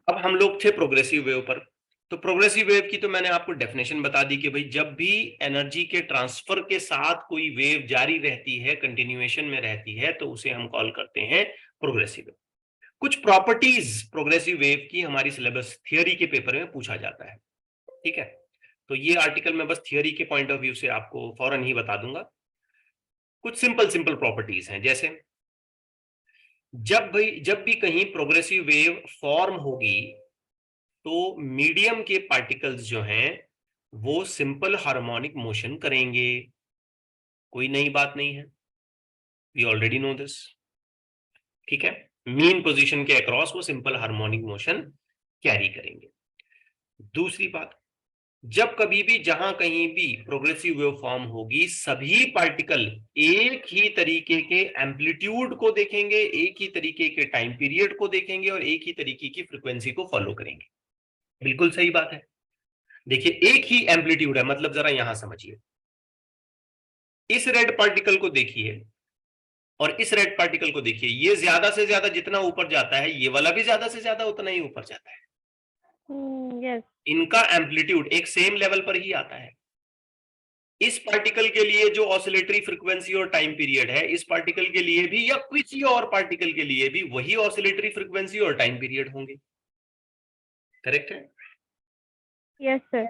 अब हम लोग थे प्रोग्रेसिव वेव पर। तो प्रोग्रेसिव वेव की तो मैंने आपको डेफिनेशन बता दी कि भाई जब भी एनर्जी के ट्रांसफर के साथ कोई वेव जारी रहती है, कंटिन्यूएशन में रहती है, तो उसे हम कॉल करते हैं प्रोग्रेसिव वेव। कुछ प्रॉपर्टीज प्रोग्रेसिव वेव की हमारी सिलेबस थियरी के पेपर में पूछा जाता है, ठीक है। तो ये आर्टिकल मैं बस थियरी के पॉइंट ऑफ व्यू से आपको फौरन ही बता दूंगा। कुछ सिंपल सिंपल प्रॉपर्टीज हैं, जैसे जब भी कहीं प्रोग्रेसिव वेव फॉर्म होगी तो मीडियम के पार्टिकल्स जो हैं वो सिंपल हार्मोनिक मोशन करेंगे। कोई नई बात नहीं है, वी ऑलरेडी नो दिस, ठीक है। मीन पोजीशन के अक्रॉस वो सिंपल हार्मोनिक मोशन कैरी करेंगे। दूसरी बात, जब कभी भी जहां कहीं भी प्रोग्रेसिव वेव फॉर्म होगी सभी पार्टिकल एक ही तरीके के एम्पलीट्यूड को देखेंगे, एक ही तरीके के टाइम पीरियड को देखेंगे और एक ही तरीके की फ्रीक्वेंसी को फॉलो करेंगे। बिल्कुल सही बात है। देखिए एक ही एम्पलीट्यूड है, मतलब जरा यहां समझिए, इस रेड पार्टिकल को देखिए और इस रेड पार्टिकल को देखिए, ये ज्यादा से ज्यादा जितना ऊपर जाता है ये वाला भी ज्यादा से ज्यादा उतना ही ऊपर जाता है। Yes. इनका एम्पलीट्यूड एक सेम लेवल पर ही आता है। इस पार्टिकल के लिए जो ऑसिलेटरी फ्रीक्वेंसी और टाइम पीरियड है, इस पार्टिकल के लिए भी या किसी और पार्टिकल के लिए भी वही ऑसिलेटरी फ्रीक्वेंसी और टाइम पीरियड होंगे। करेक्ट है? Yes, sir.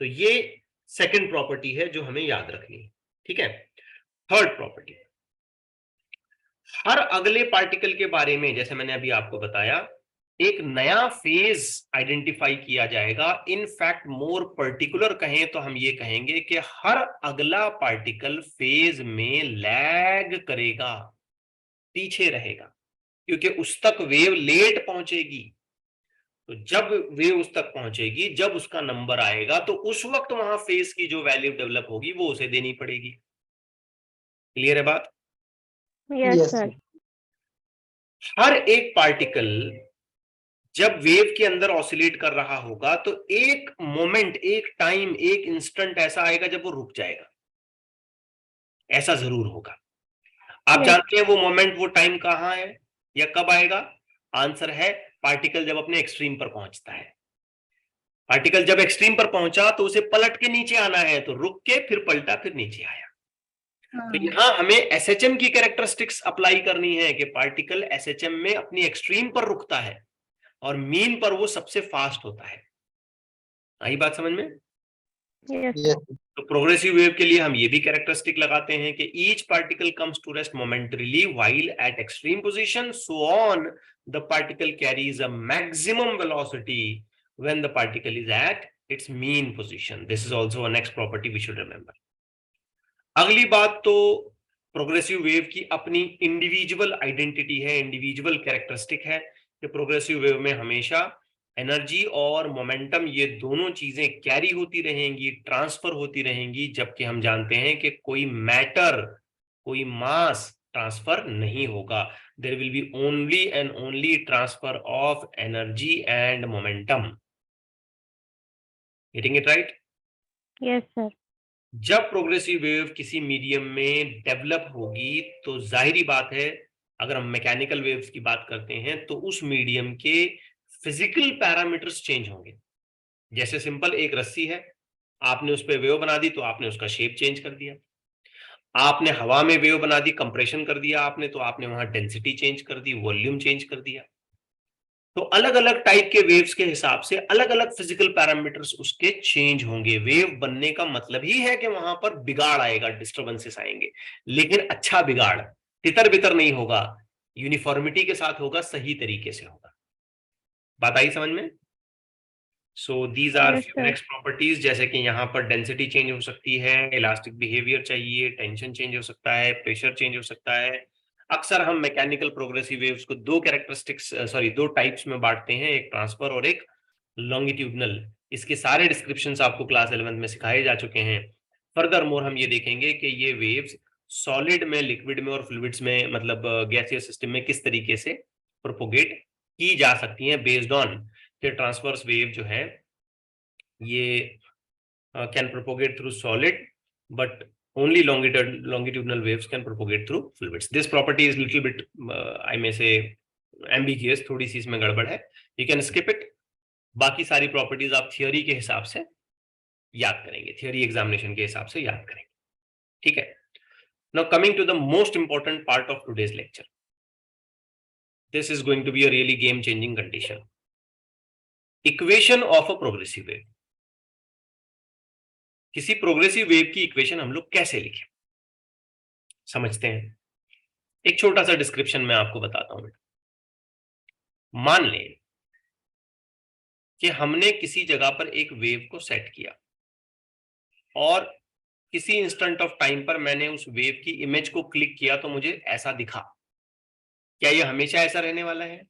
तो ये सेकंड प्रॉपर्टी है जो हमें याद रखनी है। ठीक है, थर्ड प्रॉपर्टी, हर अगले पार्टिकल के बारे में जैसे मैंने अभी आपको बताया एक नया फेज आइडेंटिफाई किया जाएगा। इन फैक्ट मोर पर्टिकुलर कहें तो हम ये कहेंगे कि हर अगला पार्टिकल फेज में लैग करेगा, पीछे रहेगा, क्योंकि उस तक वेव लेट पहुंचेगी। तो जब वेव उस तक पहुंचेगी, जब उसका नंबर आएगा, तो उस वक्त वहां फेज की जो वैल्यू डेवलप होगी वो उसे देनी पड़ेगी। क्लियर है बात? Yes, Yes, sir. sir. हर एक पार्टिकल जब वेव के अंदर ऑसिलेट कर रहा होगा तो एक मोमेंट, एक टाइम, एक इंस्टेंट ऐसा आएगा जब वो रुक जाएगा। ऐसा जरूर होगा। आप Yes. जानते हैं वो मोमेंट, वो टाइम कहां है या कब आएगा? आंसर है पार्टिकल जब अपने एक्सट्रीम पर पहुंचता है। पार्टिकल जब एक्सट्रीम पर पहुंचा तो उसे पलट के नीचे आना है, तो रुक के फिर पलटा, फिर नीचे आया। तो यहां हमें एसएचएम की कैरेक्टरिस्टिक्स अप्लाई करनी है कि पार्टिकल एसएचएम में अपनी एक्सट्रीम पर रुकता है और मीन पर वो सबसे फास्ट होता है। आई बात समझ में? Yes. Yes, तो प्रोग्रेसिव वेव के लिए हम ये भी कैरेक्टरिस्टिक लगाते हैं कि each particle comes to rest momentarily while at extreme position, so on the particle carries a maximum velocity when the particle is at its mean position. This is also a next property we should remember. अगली बात, तो progressive wave की अपनी individual identity है, individual characteristic है कि progressive wave में हमेशा एनर्जी और मोमेंटम ये दोनों चीजें कैरी होती रहेंगी, ट्रांसफर होती रहेंगी, जबकि हम जानते हैं कि कोई मैटर, कोई मास ट्रांसफर नहीं होगा। There will be only and only transfer of energy and momentum. Getting it right? Yes, sir. जब प्रोग्रेसिव वेव किसी मीडियम में डेवलप होगी तो जाहिरी बात है, अगर हम मैकेनिकल वेव्स की बात करते हैं तो उस मीडियम के फिजिकल पैरामीटर्स चेंज होंगे। जैसे सिंपल एक रस्सी है, आपने उस पर वेव बना दी तो आपने उसका शेप चेंज कर दिया। आपने हवा में वेव बना दी, कंप्रेशन कर दिया आपने, तो आपने वहां डेंसिटी चेंज कर दी, वॉल्यूम चेंज कर दिया। तो अलग अलग टाइप के वेव्स के हिसाब से अलग अलग फिजिकल पैरामीटर्स उसके चेंज होंगे। वेव बनने का मतलब ही है कि वहां पर बिगाड़ आएगा, डिस्टर्बेंसेस आएंगे, लेकिन अच्छा बिगाड़, तितर बितर नहीं होगा, यूनिफॉर्मिटी के साथ होगा, सही तरीके से होगा। बात आई समझ में? So these are Yes, few sir. Next properties, जैसे कि यहाँ पर डेंसिटी चेंज हो सकती है, इलास्टिक बिहेवियर चाहिए, टेंशन चेंज हो सकता है, प्रेशर चेंज हो सकता है। अक्सर हम मैकेनिकल प्रोग्रेसिव वेव्स को दो कैरेक्टरिस्टिक्स दो टाइप्स में बांटते हैं, एक ट्रांसफर और एक लॉन्गिट्यूडनल। इसके सारे डिस्क्रिप्शंस आपको क्लास 11 में सिखाए जा चुके हैं। फर्दर मोर हम ये देखेंगे कि ये वेव्स सॉलिड में, लिक्विड में और फ्लूइड्स में, मतलब गैसीय सिस्टम में किस तरीके से प्रोपोगेट की जा सकती हैं बेस्ड ऑन कि ट्रांसवर्स वेव जो है ये can propagate through solid, but only longitudinal waves can propagate through fluids. This property is little bit I may say ambiguous, थोड़ी सी इसमें गड़बड़ है, you can skip it। बाकी सारी प्रॉपर्टीज आप थियोरी के हिसाब से याद करेंगे, थियोरी एग्जामिनेशन के हिसाब से याद करेंगे। ठीक है, now coming to the most important part of today's lecture, this is going to be a really game changing condition, equation of a progressive wave. किसी प्रोग्रेसिव वेव की इक्वेशन हम लोग कैसे लिखें, समझते हैं। एक छोटा सा डिस्क्रिप्शन मैं आपको बताता हूं। मान लें कि हमने किसी जगह पर एक वेव को सेट किया और किसी इंस्टेंट ऑफ टाइम पर मैंने उस वेव की इमेज को क्लिक किया तो मुझे ऐसा दिखा। क्या यह हमेशा ऐसा रहने वाला है?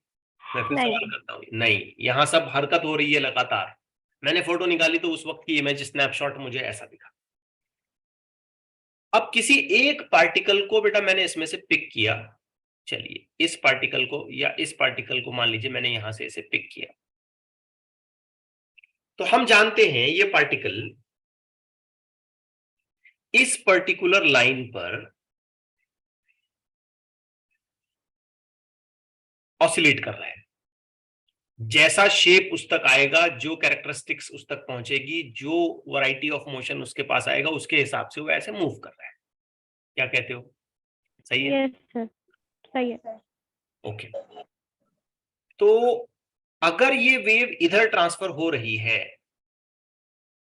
मैं फिर नहीं। सवाल करता हूं, नहीं, यहां सब हरकत हो रही है लगातार। मैंने फोटो निकाली तो उस वक्त की इमेज, स्नैपशॉट मुझे ऐसा दिखा। अब किसी एक पार्टिकल को बेटा मैंने इसमें से पिक किया, चलिए इस पार्टिकल को या इस पार्टिकल को मान लीजिए मैंने यहां से इसे पिक किया, तो हम जानते हैं ये पार्टिकल इस पर्टिकुलर लाइन पर ऑसिलेट कर रहा है। जैसा शेप उस तक आएगा, जो कैरेक्टरिस्टिक्स उस तक पहुंचेगी, जो वैरायटी ऑफ मोशन उसके पास आएगा, उसके हिसाब से वो ऐसे मूव कर रहा है। क्या कहते हो? सही है? यस सर, सही है। ओके। तो अगर ये वेव इधर ट्रांसफर हो रही है,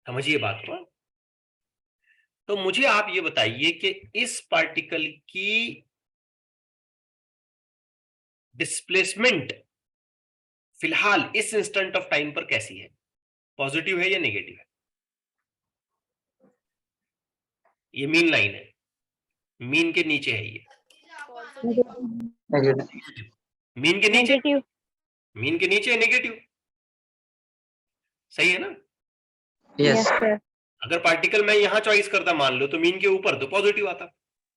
समझिए बात को, तो मुझे आप ये बताइए कि इस पार्टिकल की डिस्प्लेसमेंट फिलहाल इस इंस्टेंट ऑफ टाइम पर कैसी है? पॉजिटिव है या नेगेटिव है? ये मीन लाइन है, मीन के नीचे है ये। मीन के नीचे, नेगेटिव। मीन के नीचे नेगेटिव, सही है ना? Yes sir. अगर पार्टिकल मैं यहां चॉइस करता मान लो, तो मीन के ऊपर तो पॉजिटिव आता,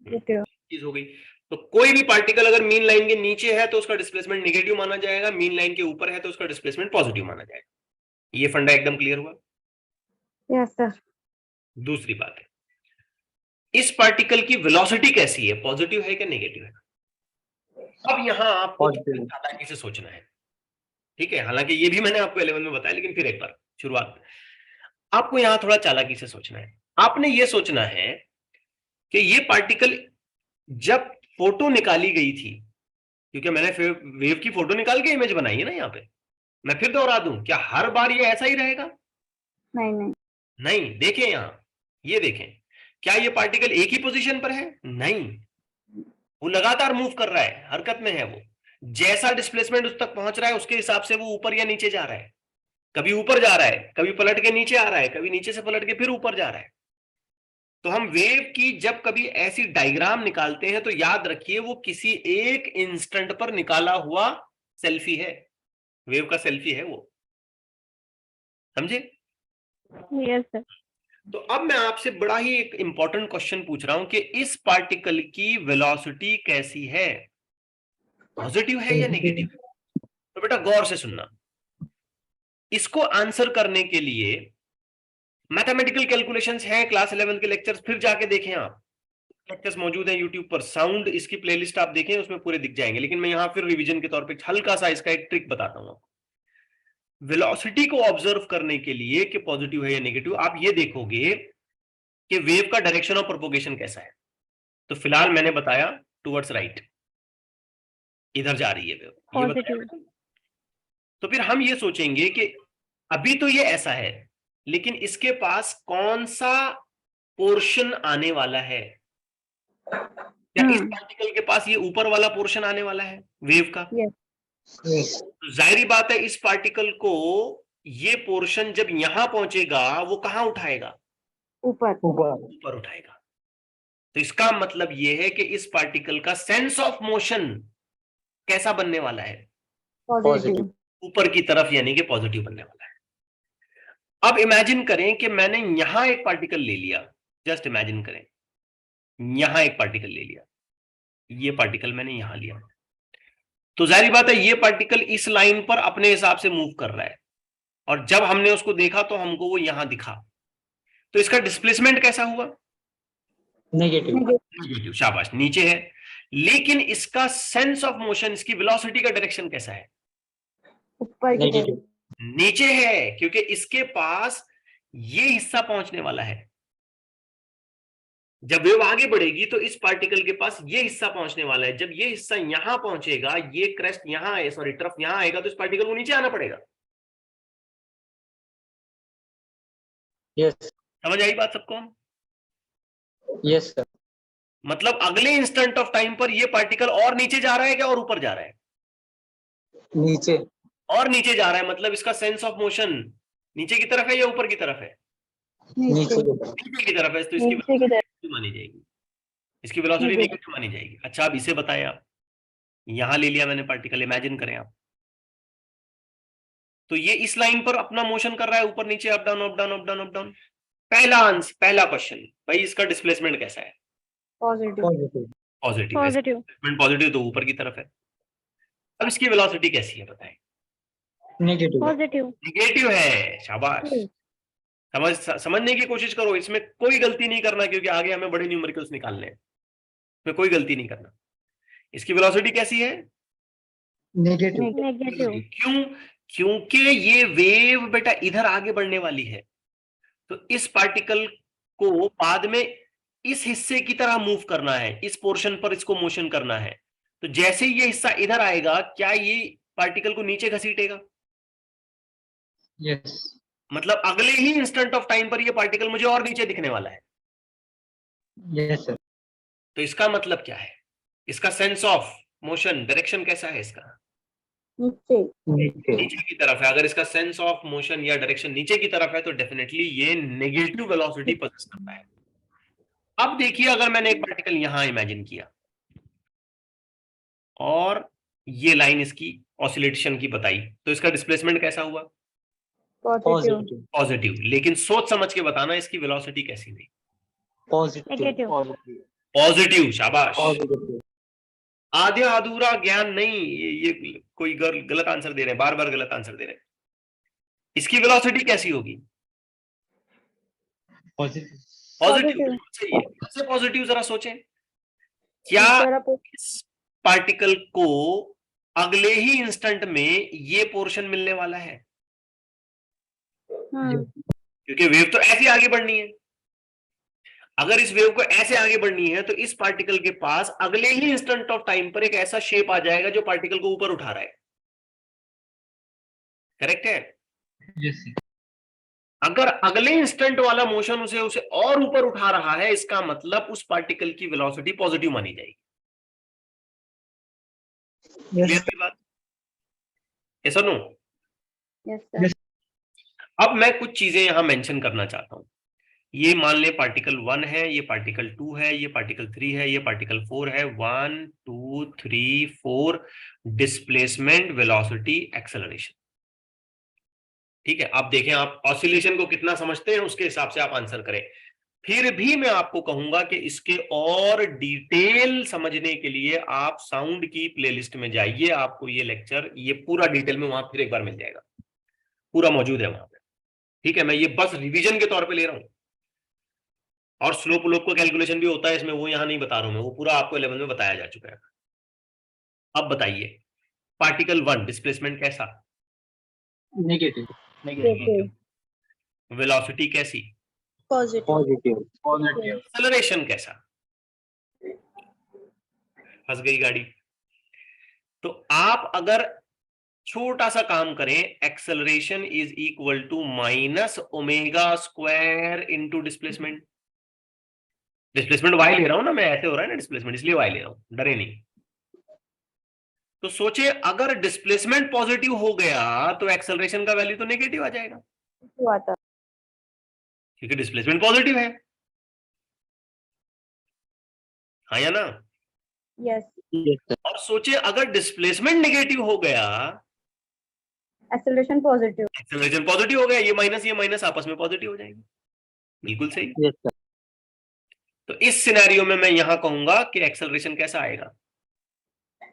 चीज हो गई। तो कोई भी पार्टिकल अगर मीन लाइन के नीचे है तो उसका डिस्प्लेसमेंट नेगेटिव माना जाएगा, मीन लाइन के ऊपर है तो उसका डिस्प्लेसमेंट पॉजिटिव माना जाएगा। ये फंडा एकदम क्लियर हुआ? Yes sir. दूसरी बात है, इस पार्टिकल की वेलोसिटी कैसी है, पॉजिटिव है क्या नेगेटिव है? अब यहां आपको चालाकी से सोचना है, ठीक है? हालांकि ये भी मैंने आपको 11 में बताया, लेकिन फिर एक बार शुरुआत, आपको यहां थोड़ा चालाकी से सोचना है। आपने ये सोचना है कि ये पार्टिकल जब फोटो निकाली गई थी, क्योंकि मैंने वेव की फोटो निकाल के इमेज बनाई है ना यहाँ पे, मैं फिर दोहरा दूं, क्या हर बार ये ऐसा ही रहेगा? नहीं। नहीं। देखें यहां, ये देखें, क्या ये पार्टिकल एक ही पोजीशन पर है? नहीं, वो लगातार मूव कर रहा है, हरकत में है वो। जैसा डिस्प्लेसमेंट उस तक पहुंच रहा है उसके हिसाब से वो ऊपर या नीचे जा रहा है। कभी ऊपर जा रहा है, कभी पलट के नीचे आ रहा है, कभी नीचे से पलट के फिर ऊपर जा रहा है। तो हम वेव की जब कभी ऐसी डायग्राम निकालते हैं तो याद रखिए वो किसी एक इंस्टेंट पर निकाला हुआ सेल्फी है, वेव का सेल्फी है वो, समझे? Yes sir. तो अब मैं आपसे बड़ा ही एक इंपॉर्टेंट क्वेश्चन पूछ रहा हूं कि इस पार्टिकल की वेलोसिटी कैसी है, पॉजिटिव है या नेगेटिव है? तो बेटा गौर से सुनना, इसको आंसर करने के लिए मैथमेटिकल कैलकुलेशंस हैं, क्लास 11 के लेक्चर्स फिर जाके देखें आप, लेक्चर्स मौजूद हैं यूट्यूब पर, साउंड इसकी प्लेलिस्ट आप देखें, उसमें पूरे दिख जाएंगे। लेकिन मैं यहां फिर रिवीजन के तौर पे हल्का सा इसका एक ट्रिक बताता हूं। वेलोसिटी को ऑब्जर्व करने के लिए कि पॉजिटिव है या नेगेटिव, आप ये देखोगे कि वेव का डायरेक्शन ऑफ प्रोपोगेशन कैसा है। तो फिलहाल मैंने बताया टुवर्ड्स राइट, इधर जा रही है वेव, ये बताया। तो फिर हम ये सोचेंगे कि अभी तो ये ऐसा है, लेकिन इसके पास कौन सा पोर्शन आने वाला है? क्या इस पार्टिकल के पास ये ऊपर वाला पोर्शन आने वाला है वेव का? तो जाहिर बात है इस पार्टिकल को ये पोर्शन जब यहां पहुंचेगा वो कहां उठाएगा? ऊपर उठाएगा। तो इसका मतलब ये है कि इस पार्टिकल का सेंस ऑफ मोशन कैसा बनने वाला है? पॉजिटिव। ऊपर की तरफ, यानी कि पॉजिटिव बनने वाला है। अब इमेजिन करें कि मैंने यहां एक पार्टिकल ले लिया, जस्ट इमेजिन करें यहां एक पार्टिकल ले लिया, ये पार्टिकल मैंने यहां लिया, तो जाहिर बात है ये पार्टिकल इस लाइन पर अपने हिसाब से मूव कर रहा है, और जब हमने उसको देखा तो हमको वो यहां दिखा, तो इसका डिस्प्लेसमेंट कैसा हुआ? नेगेटिव। शाबाश, नीचे है। लेकिन इसका सेंस ऑफ मोशन, इसकी वेलोसिटी का डायरेक्शन कैसा है? ऊपर की तरफ। नीचे है, क्योंकि इसके पास ये हिस्सा पहुंचने वाला है। जब वेव आगे बढ़ेगी तो इस पार्टिकल के पास ये हिस्सा पहुंचने वाला है। जब ये हिस्सा यहां पहुंचेगा, ये क्रेस्ट यहां है, सॉरी ट्रफ यहां आएगा, तो इस पार्टिकल को नीचे आना पड़ेगा। यस समझ आई बात सबको? Yes sir. मतलब अगले इंस्टेंट ऑफ टाइम पर ये पार्टिकल और नीचे जा रहा है क्या, और ऊपर जा रहा है? नीचे। और नीचे जा रहा है, मतलब इसका सेंस ऑफ मोशन नीचे की तरफ है या ऊपर की तरफ है? नीचे नीचे की तरफ है, तो इसकी वेलोसिटी मानी जाएगी, इसकी वेलोसिटी नेगेटिव मानी जाएगी। अच्छा, अब इसे बताएं आप, यहां ले लिया मैंने पार्टिकल, इमेजिन करें आप, तो ये इस लाइन पर अपना मोशन कर रहा है, ऊपर नीचे, up down up down up down up down. पहला क्वेश्चन, भाई इसका डिस्प्लेसमेंट कैसा है? पॉजिटिव। पॉजिटिव। पॉजिटिव तो ऊपर की तरफ है। अब इसकी वेलोसिटी कैसी है बताएं? नेगेटिव है। शाबाश, समझने की कोशिश करो, इसमें कोई गलती नहीं करना, क्योंकि आगे हमें बड़े न्यूमेरिकल्स निकालने हैं, इसमें कोई गलती नहीं करना। इसकी वेलोसिटी कैसी है? नेगेटिव। क्यों? क्योंकि ये वेव बेटा इधर आगे बढ़ने वाली है, तो इस पार्टिकल को बाद में इस हिस्से की तरह मूव करना है, इस पोर्शन पर इसको मोशन करना है। तो जैसे ये हिस्सा इधर आएगा, क्या ये पार्टिकल को नीचे घसीटेगा? यस मतलब अगले ही इंस्टेंट ऑफ टाइम पर ये पार्टिकल मुझे और नीचे दिखने वाला है। Yes sir. तो इसका मतलब क्या है? इसका सेंस ऑफ मोशन, डायरेक्शन कैसा है इसका? नीचे। नीचे की तरफ है। अगर इसका सेंस ऑफ मोशन या डायरेक्शन नीचे की तरफ है तो डेफिनेटली ये नेगेटिव वेलोसिटी पोजेस करता है। अब देखिए, अगर मैंने एक पार्टिकल यहां इमेजिन किया और ये लाइन इसकी ऑसिलेशन की बताई, तो इसका डिस्प्लेसमेंट कैसा हुआ? पॉजिटिव। पॉजिटिव। लेकिन सोच समझ के बताना इसकी वेलोसिटी कैसी हुई? नेगेटिव। पॉजिटिव। शाबाश। पॉजिटिव। आधा अधूरा ज्ञान नहीं, ये कोई गलत आंसर दे रहे हैं, बार बार गलत आंसर दे रहे हैं। इसकी वेलोसिटी कैसी होगी? पॉजिटिव। पॉजिटिव। बिल्कुल सही है। कैसे पॉजिटिव, जरा सोचें। क्या इस पार्टिकल को अगले ही इंस्टेंट में ये पोर्शन मिलने वाला है? क्योंकि वेव तो ऐसे आगे बढ़नी है। अगर इस वेव को ऐसे आगे बढ़नी है तो इस पार्टिकल के पास अगले ही इंस्टेंट ऑफ टाइम पर एक ऐसा शेप आ जाएगा जो पार्टिकल को ऊपर उठा रहा है। करेक्ट है? Yes sir. अगर अगले इंस्टेंट वाला मोशन उसे उसे और ऊपर उठा रहा है, इसका मतलब उस पार्टिकल की वेलोसिटी पॉजिटिव मानी जाएगी। क्लियर की बात? ऐसा नो? Yes sir. अब मैं कुछ चीजें यहां मेंशन करना चाहता हूं। ये मान ले पार्टिकल 1 है, ये पार्टिकल 2 है, ये पार्टिकल 3 है, ये पार्टिकल 4 है। 1 2 3 4 डिस्प्लेसमेंट, वेलोसिटी, एक्सेलरेशन। ठीक है, आप देखें, आप ऑसिलेशन को कितना समझते हैं उसके हिसाब से आप आंसर करें। फिर भी मैं आपको कहूंगा कि इसके और डिटेल समझने के लिए आप साउंड की प्लेलिस्ट में जाइए। आपको ये लेक्चर, ये पूरा डिटेल में वहां फिर एक बार मिल जाएगा, पूरा मौजूद है वहां पे। ठीक है, मैं ये बस रिवीजन के तौर पे ले रहा हूं। और स्लोप व्लोप का कैलकुलेशन भी होता है इसमें, वो यहां नहीं बता रहा हूं मैं, वो पूरा आपको 11 में बताया जा चुका है। अब बताइए, पार्टिकल 1 डिस्प्लेसमेंट कैसा? नेगेटिव। वेलोसिटी कैसी? पॉजिटिव। एक्सेलरेशन कैसा? फंस गई गाड़ी। तो आप अगर छोटा सा काम करें, acceleration is equal to minus omega square into displacement. Displacement Y ले रहा हूं ना मैं, ऐसे हो रहा है ना डिस्प्लेसमेंट, इसलिए वाई ले रहा हूं, डरे नहीं। तो सोचे, अगर डिस्प्लेसमेंट पॉजिटिव हो गया तो एक्सेलरेशन का वैल्यू तो नेगेटिव आ जाएगा, क्योंकि डिस्प्लेसमेंट पॉजिटिव है। हाँ या ना? यस। और सोचे, अगर डिस्प्लेसमेंट नेगेटिव हो गया, एक्सेलरेशन पॉजिटिव। एक्सेलरेशन पॉजिटिव हो गया, ये माइनस आपस में पॉजिटिव हो जाएगी। बिल्कुल सही। Yes sir. तो इस सिनेरियो में मैं यहां कहूंगा कि एक्सेलरेशन कैसा आएगा?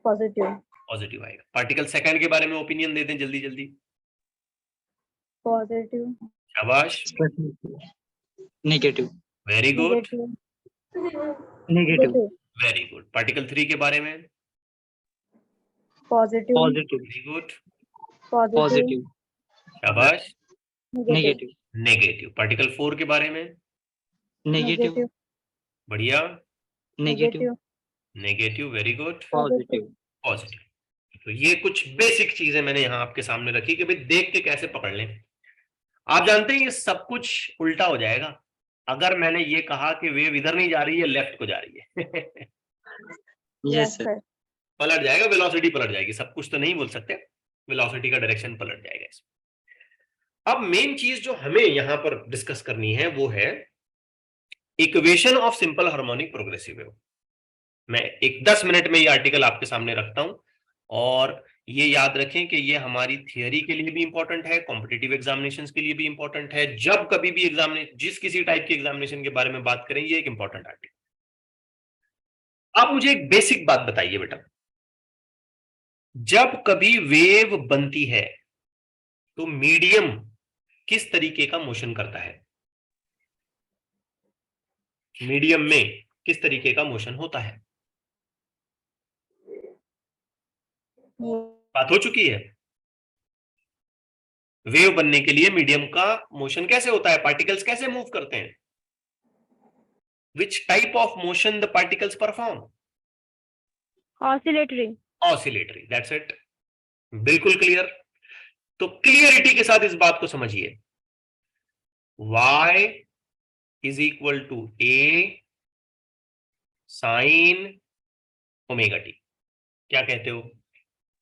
पॉजिटिव। पॉजिटिव आएगा। पार्टिकल सेकंड के बारे में ओपिनियन दे दें जल्दी जल्दी। पॉजिटिव। शाबाश, negative. Very good, negative. Very good. Particle 3 के बारे में? पॉजिटिव। Very good, positive. शाबाश, नेगेटिव। नेगेटिव। पार्टिकल 4 के बारे में? नेगेटिव। बढ़िया, negative. Negative, very good, positive. Positive. तो ये कुछ बेसिक चीजें मैंने यहां आपके सामने रखी कि भाई देख के कैसे पकड़ लें। आप जानते हैं ये सब कुछ उल्टा हो जाएगा अगर मैंने ये कहा कि वेव इधर नहीं जा रही है, लेफ्ट को जा रही है। Yes sir. पलट जाएगा, वेलोसिटी पलट जाएगी। सब कुछ तो नहीं बोल सकते, वेलोसिटी का डायरेक्शन पलट जाएगा इसमें। अब मेन चीज जो हमें यहां पर डिस्कस करनी है वो है equation of simple harmonic progressive wave. मैं एक 10 मिनट में ये आर्टिकल आपके सामने रखता हूं, और ये याद रखें कि ये हमारी थियरी के लिए भी इंपॉर्टेंट है, कॉम्पिटिटिव एग्जामिनेशंस के लिए भी इंपॉर्टेंट है। जब कभी भी जिस किसी टाइप के एग्जामिनेशन के बारे में बात करें, ये एक इंपॉर्टेंट आर्टिकल। आप मुझे एक बेसिक बात बताइए बेटा, जब कभी वेव बनती है तो मीडियम किस तरीके का मोशन करता है? मीडियम में किस तरीके का मोशन होता है? बात हो चुकी है। वेव बनने के लिए मीडियम का मोशन कैसे होता है, पार्टिकल्स कैसे मूव करते हैं, which type of motion the particles perform, oscillatory. Oscillatory, that's it, बिल्कुल क्लियर। तो क्लियरिटी के साथ इस बात को समझिए, y is equal to a sine omega t, क्या कहते हो?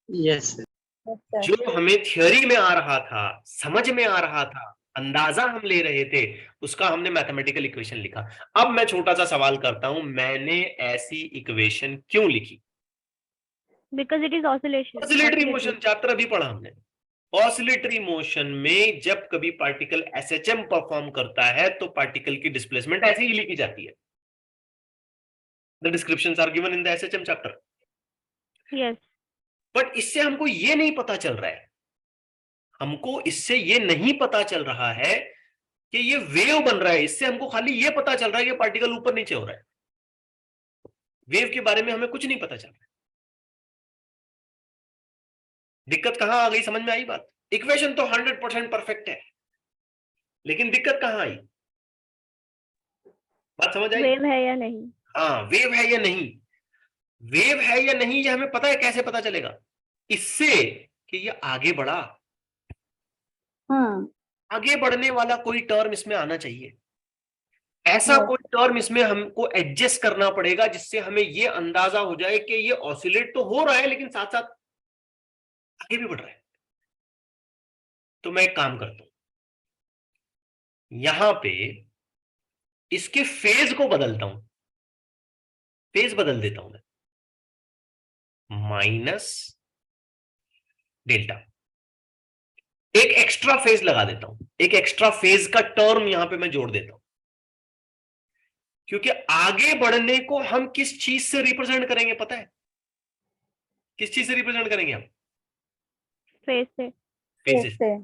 Yes, sir. Yes, sir. जो हमें थ्योरी में आ रहा था, समझ में आ रहा था, अंदाजा हम ले रहे थे, उसका हमने मैथमेटिकल इक्वेशन लिखा। अब मैं छोटा सा सवाल करता हूं, मैंने ऐसी इक्वेशन क्यों लिखी? Because it is oscillation. Oscillatory motion chapter अभी पढ़ा हमने। ऑसिलेटरी मोशन में जब कभी पार्टिकल एसएचएम परफॉर्म करता है तो पार्टिकल की डिस्प्लेसमेंट ऐसे ही लिखी जाती है। The descriptions are given in the SHM chapter. Yes. But इससे हमको ये नहीं पता चल रहा है, हमको इससे ये नहीं पता चल रहा है कि ये वेव बन रहा है, इससे हमको खाली ये पता चल रहा है कि पार्टिकल ऊपर नीचे हो रहा है। वेव के बारे में हमें कुछ नहीं पता चल रहा है। दिक्कत कहां आ गई, समझ में आई बात? इक्वेशन तो 100% परफेक्ट है, लेकिन दिक्कत कहां आई? बात समझ आई? वेव है या नहीं? हाँ, वेव है या नहीं, वेव है या नहीं ये हमें पता है, कैसे पता चलेगा? इससे कि ये आगे बढ़ा, आगे बढ़ने वाला कोई टर्म इसमें आना चाहिए, ऐसा कोई टर्म इसमें हमको एडजस्ट करना पड़ेगा जिससे हमें ये अंदाजा हो जाए कि ये ऑसिलेट तो हो रहा है लेकिन साथ साथ आगे भी बढ़ रहा है। तो मैं एक काम करता हूं, यहां पे इसके फेज को बदलता हूं, फेज बदल देता हूं मैं, माइनस डेल्टा, एक एक्स्ट्रा फेज लगा देता हूं, एक एक्स्ट्रा फेज का टर्म यहां पे मैं जोड़ देता हूं, क्योंकि आगे बढ़ने को हम किस चीज से रिप्रेजेंट करेंगे पता है? किस चीज से रिप्रेजेंट करेंगे हम? फेज से। फेज से।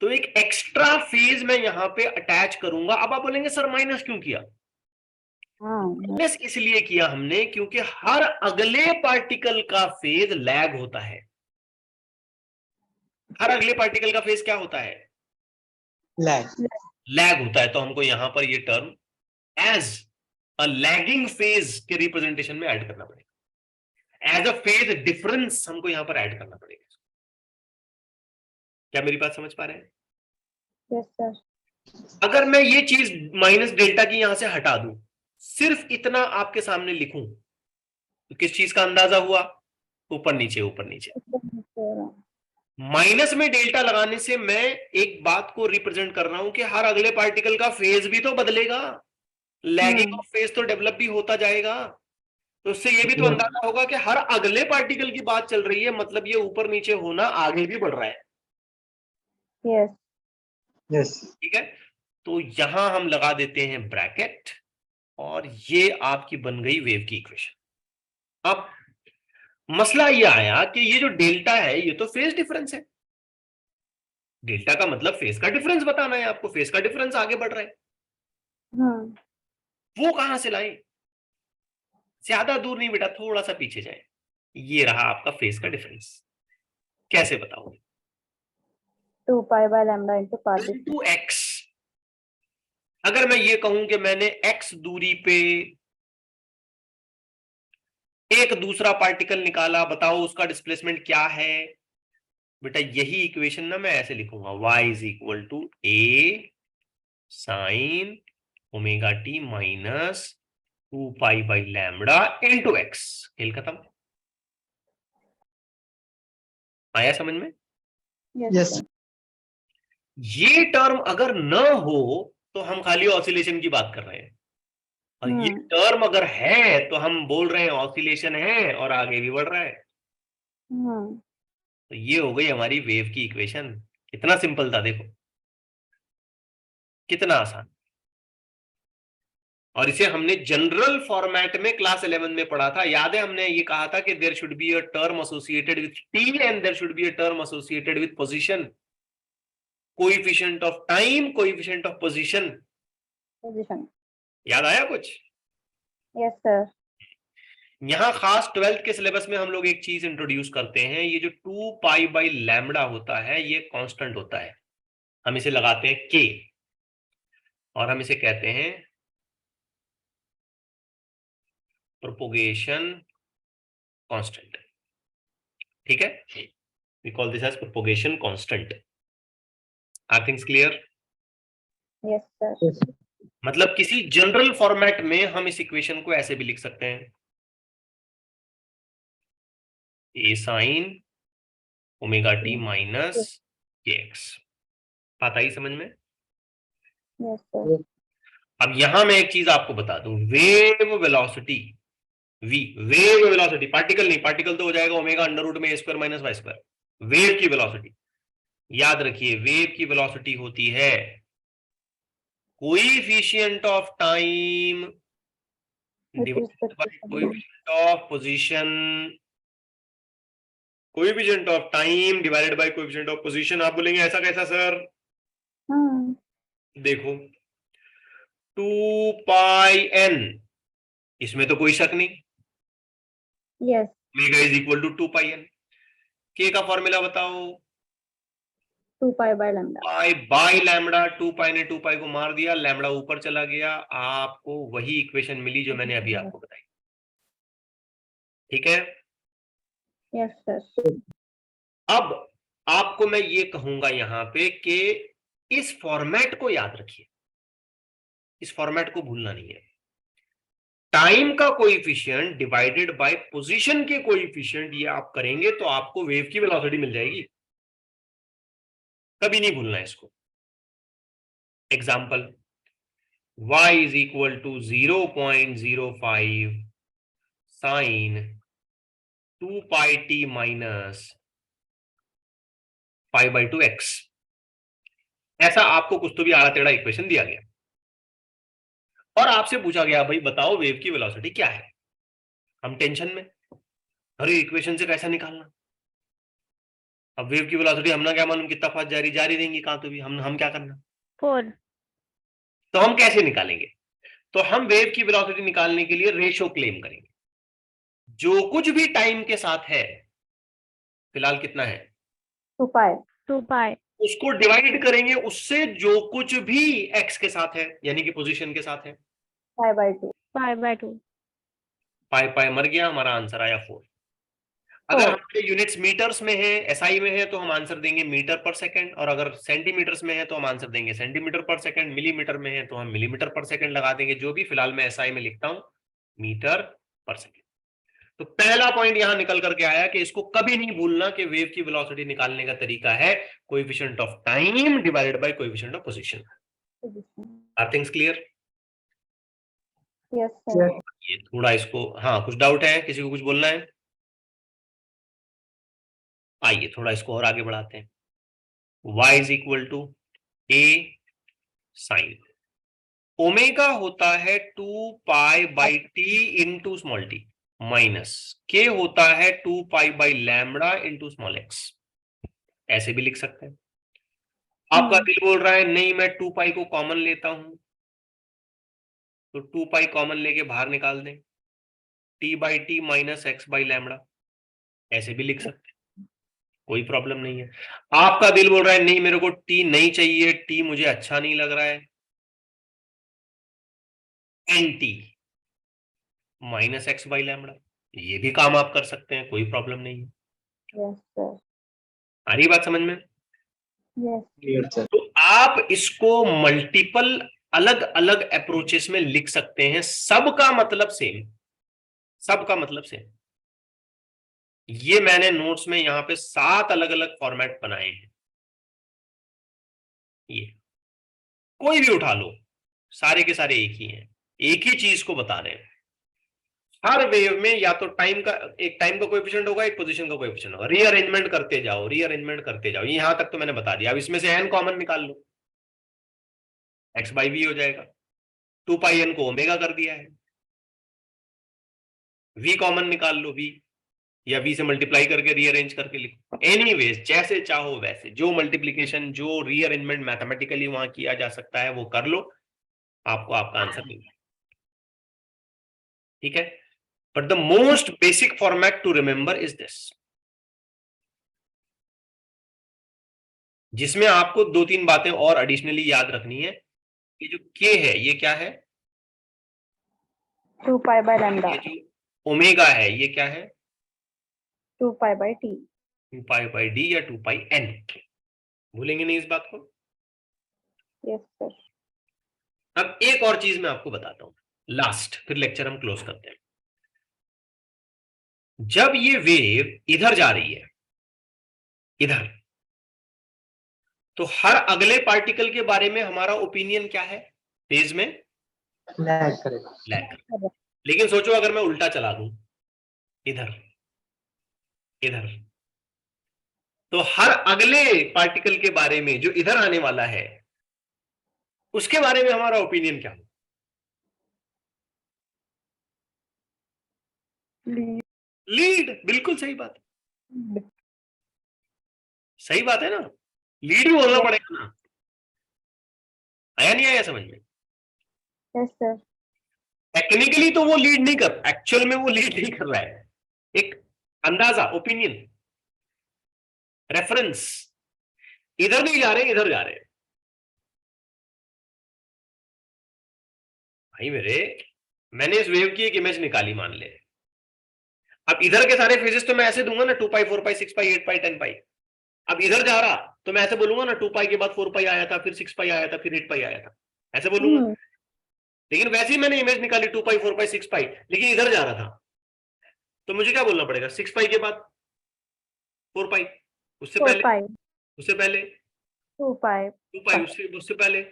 तो एक एक्स्ट्रा फेज मैं यहां पे अटैच करूंगा। अब आप बोलेंगे सर माइनस क्यों किया? माइनस इसलिए किया हमने क्योंकि हर अगले पार्टिकल का फेज लैग होता है। हर अगले पार्टिकल का फेज क्या होता है? Lag. लैग होता है। तो हमको यहां पर ये term as a lagging phase के रिप्रेजेंटेशन में ऐड करना पड़ेगा, एज अ फेज डिफरेंस हमको यहां पर ऐड करना पड़ेगा। क्या मेरी बात समझ पा रहे हैं? Yes sir. अगर मैं ये चीज माइनस डेल्टा की यहां से हटा दूं, सिर्फ इतना आपके सामने लिखूं, तो किस चीज का अंदाजा हुआ? ऊपर नीचे, ऊपर नीचे। माइनस में डेल्टा लगाने से मैं एक बात को रिप्रेजेंट कर रहा हूं कि हर अगले पार्टिकल का फेज भी तो बदलेगा, लैगिंग ऑफ फेज तो डेवलप भी होता जाएगा। तो उससे ये भी तो अंदाजा होगा कि हर अगले पार्टिकल की बात चल रही है, मतलब ये ऊपर नीचे होना आगे भी बढ़ रहा है। यस। Yes. ठीक है, तो यहां हम लगा देते हैं ब्रैकेट, और ये आपकी बन गई वेव की इक्वेशन। अब मसला ये आया कि ये जो डेल्टा है ये तो फेज डिफरेंस है। डेल्टा का मतलब फेज का डिफरेंस बताना है आपको, फेज का डिफरेंस आगे बढ़ रहा है। वो कहां से लाए? ज्यादा दूर नहीं बेटा, थोड़ा सा पीछे जाए। ये रहा आपका फेज का डिफरेंस। कैसे बताओगे? 2 pi by lambda into particle to x. अगर मैं ये कहूं कि मैंने एक्स दूरी पे एक दूसरा पार्टिकल निकाला, बताओ उसका डिस्प्लेसमेंट क्या है? बेटा यही इक्वेशन ना मैं ऐसे लिखूंगा, y is equal to a sine omega t minus 2 pi by lambda into x. खेल खत्म। आया समझ में? Yes. ये टर्म अगर न हो तो हम खाली ऑसिलेशन की बात कर रहे हैं, और ये टर्म अगर है तो हम बोल रहे हैं ऑसिलेशन है और आगे भी बढ़ रहा है। तो ये हो गई हमारी वेव की इक्वेशन। कितना सिंपल था, देखो कितना आसान। और इसे हमने जनरल फॉर्मेट में क्लास 11 में पढ़ा था, याद है? हमने ये कहा था कि there should be a term associated with t and there should be a term associated with position, coefficient of time, coefficient of position. याद आया कुछ? Yes sir. यहां खास 12th के सिलेबस में हम लोग एक चीज इंट्रोड्यूस करते हैं, ये जो 2 पाई बाई लैम्बडा होता है ये कांस्टेंट होता है, हम इसे लगाते हैं k और हम इसे कहते हैं प्रोपोगेशन कांस्टेंट। ठीक है, we call this as propagation constant. Are things clear? Yes, sir. Yes, sir. मतलब किसी जनरल फॉर्मेट में हम इस इक्वेशन को ऐसे भी लिख सकते हैं, a sine omega t minus k x. बात आई समझ में? Yes, sir. Yes. अब यहां मैं एक चीज आपको बता दूं, wave velocity v, wave velocity, particle नहीं, पार्टिकल तो हो जाएगा ओमेगा अंडर रूट में A square minus Y square. Wave की वेलोसिटी, याद रखिए वेव की वेलोसिटी होती है coefficient of time With divided respect to by time. Coefficient of position, coefficient of time divided by coefficient of position. आप बोलेंगे ऐसा कैसा सर? Hmm. देखो 2 पाई n, इसमें तो कोई शक नहीं, Yes. Omega is equal to 2 pi n। K का फॉर्मूला बताओ? 2 pi by lambda. Pi by lambda, 2 pi ने 2 पाई को मार दिया, लैम्बडा ऊपर चला गया, आपको वही इक्वेशन मिली जो मैंने अभी आपको बताई। ठीक है, Yes, sir. अब आपको मैं ये कहूंगा यहां पे कि इस फॉर्मेट को याद रखिए, इस फॉर्मेट को भूलना नहीं है। टाइम का कोएफिशिएंट डिवाइडेड बाय पोजीशन के कोएफिशिएंट, ये आप करेंगे तो आपको वेव की वेलोसिटी मिल जाएगी, कभी नहीं भूलना इसको। Example, y is equal to 0.05 sine 2 pi t minus pi by 2 x. ऐसा आपको कुछ तो भी आड़ा टेढ़ा इक्वेशन दिया गया और आपसे पूछा गया भाई बताओ वेव की वेलोसिटी क्या है। हम टेंशन में, अरे इक्वेशन से कैसा निकालना। अब वेव की वेलोसिटी हमने क्या मालूम कितना फास्ट जारी रहेंगी, कहां तो भी हम क्या करना, 4. तो हम कैसे निकालेंगे? तो हम वेव की वेलोसिटी निकालने के लिए रेशो क्लेम करेंगे, जो कुछ भी टाइम के साथ है, फिलहाल कितना है 2 pi. 2 pi. उसको डिवाइड करेंगे उससे जो कुछ भी एक्स के साथ है, यानी कि पोजीशन के साथ है। Pi by 2. Pi by 2. पाई पाई मर गया, हमारा आंसर आया 4। अगर हमारे यूनिट्स मीटर्स में है, एसआई में है, तो हम आंसर देंगे मीटर पर सेकंड, और अगर सेंटीमीटर्स में है तो हम आंसर देंगे सेंटीमीटर पर सेकंड, मिलीमीटर में है तो हम मिलीमीटर पर सेकंड लगा देंगे, जो भी फिलहाल मैं एसआई में लिखता हूं मीटर पर सेकंड। तो पहला पॉइंट यहां निकल करके आया कि इसको कभी नहीं भूलना कि वेव की वेलोसिटी निकालने का तरीका है coefficient of time divided by coefficient of position. Are things clear? Yes, sir. Yes. ये थोड़ा इसको, हाँ कुछ डाउट है, किसी को कुछ बोलना है? आइए थोड़ा इसको और आगे बढ़ाते हैं। y is equal to a sine omega होता है 2 pi by t into small t minus के होता है 2 pi by lambda into small x. ऐसे भी लिख सकते हैं। आपका दिल बोल रहा है नहीं मैं 2 पाई को कॉमन लेता हूं, तो 2 पाई कॉमन लेके बाहर निकाल दें, T by T minus x by lambda, ऐसे भी लिख सकते हैं, कोई प्रॉब्लम नहीं है। आपका दिल बोल रहा है नहीं मेरे को टी नहीं चाहिए, टी मुझे अच्छा नहीं लग रहा है, n t minus x by lambda, ये भी काम आप कर सकते हैं, कोई प्रॉब्लम नहीं है। Yes, sir. आ रही बात समझ में? Yes. Yes, sir. तो आप इसको मल्टीपल अलग अलग अप्रोचेस में लिख सकते हैं, सबका मतलब सेम, सबका मतलब सेम। ये मैंने नोट्स में यहां पे 7 अलग अलग फॉर्मेट बनाए हैं, ये कोई भी उठा लो, सारे के सारे एक ही हैं, एक ही चीज को बता रहे हैं। हर वेव में या तो टाइम का, एक टाइम का कोएफिशिएंट होगा, एक पोजीशन का कोएफिशिएंट होगा, रीअरेंजमेंट करते जाओ, रीअरेंजमेंट करते जाओ, यहां तक तो मैंने बता दिया। अब इसमें से एन कॉमन निकाल लो, एक्स बाई वी हो जाएगा, 2 पाई एन को ओमेगा कर दिया है, वी कॉमन निकाल लो, वी या वी से मल्टीप्लाई करके रीअरेंज करके लिखो, एनीवेज जैसे चाहो वैसे, जो मल्टीप्लिकेशन जो रीअरेंजमेंट मैथमेटिकली वहां किया जा सकता है वो कर लो, आपको आपका आंसर मिल जाए। ठीक है, but the most basic format to remember is this, जिसमें आपको 2-3 बातें और एडिशनली याद रखनी है। ये जो k है ये क्या है? 2 pi by lambda, ये जो ओमेगा है ये क्या है? 2 pi by t, 2 pi by d या 2 पाई n। भूलेंगे नहीं इस बात को। yes sir, अब एक और चीज मैं आपको बताता हूं लास्ट, फिर लेक्चर हम क्लोज करते हैं। जब ये वेव इधर जा रही है, इधर, तो हर अगले पार्टिकल के बारे में हमारा ओपिनियन क्या है? फेज में लैग करेगा। लैग। लेकिन सोचो अगर मैं उल्टा चला दूं, इधर इधर, तो हर अगले पार्टिकल के बारे में जो इधर आने वाला है उसके बारे में हमारा ओपिनियन क्या हो? लीड। बिल्कुल सही बात है, सही बात है ना, लीड ही बोलना पड़ेगा ना। आया नहीं आया समझ में? yes sir, टेक्निकली तो वो लीड नहीं कर, एक्चुअल में वो लीड नहीं कर रहा है, एक अंदाजा, ओपिनियन, रेफरेंस। इधर नहीं जा रहे, इधर जा रहे। भाई मेरे, मैंने इस वेव की एक इमेज निकाली मान ले। अब इधर के सारे फेजेस तो मैं ऐसे दूंगा ना, 2 पाई 4 पाई 6 पाई 8 पाई 10 पाई। अब इधर जा रहा तो मैं ऐसे बोलूंगा ना, 2 पाई के बाद 4 पाई आया था, फिर 6 पाई आया था, फिर 8 पाई आया था, ऐसे बोलूंगा। लेकिन वैसे ही मैंने इमेज निकाली 2 पाई 4 पाई 6 पाई, लेकिन इधर जा रहा था, तो मुझे क्या बोलना पड़ेगा? 6 पाई के बाद 4 पाई, उससे 4 पहले, pi, उससे पहले 2 pi, 2 पाई, उससे पहले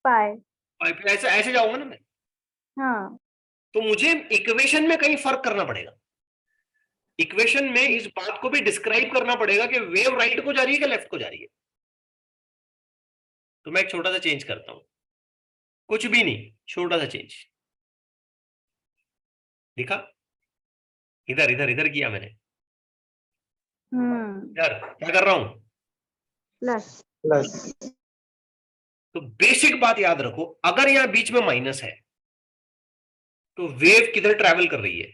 pi, पाई, फिर ऐसे ऐसे जाऊंगा ना मैं। हाँ, तो मुझे इक्वेशन में कहीं फर्क करना पड़ेगा। इक्वेशन में इस बात को भी डिस्क्राइब करना पड़ेगा कि वेव राइट को जा रही है कि लेफ्ट को जा रही है। तो मैं एक छोटा सा चेंज करता हूं, कुछ भी नहीं, छोटा सा चेंज दिखा, इधर इधर इधर किया मैंने। इधर क्या कर रहा हूं? plus, plus. तो बेसिक बात याद रखो, अगर यहां बीच में माइनस है तो वेव किधर ट्रैवल कर रही है?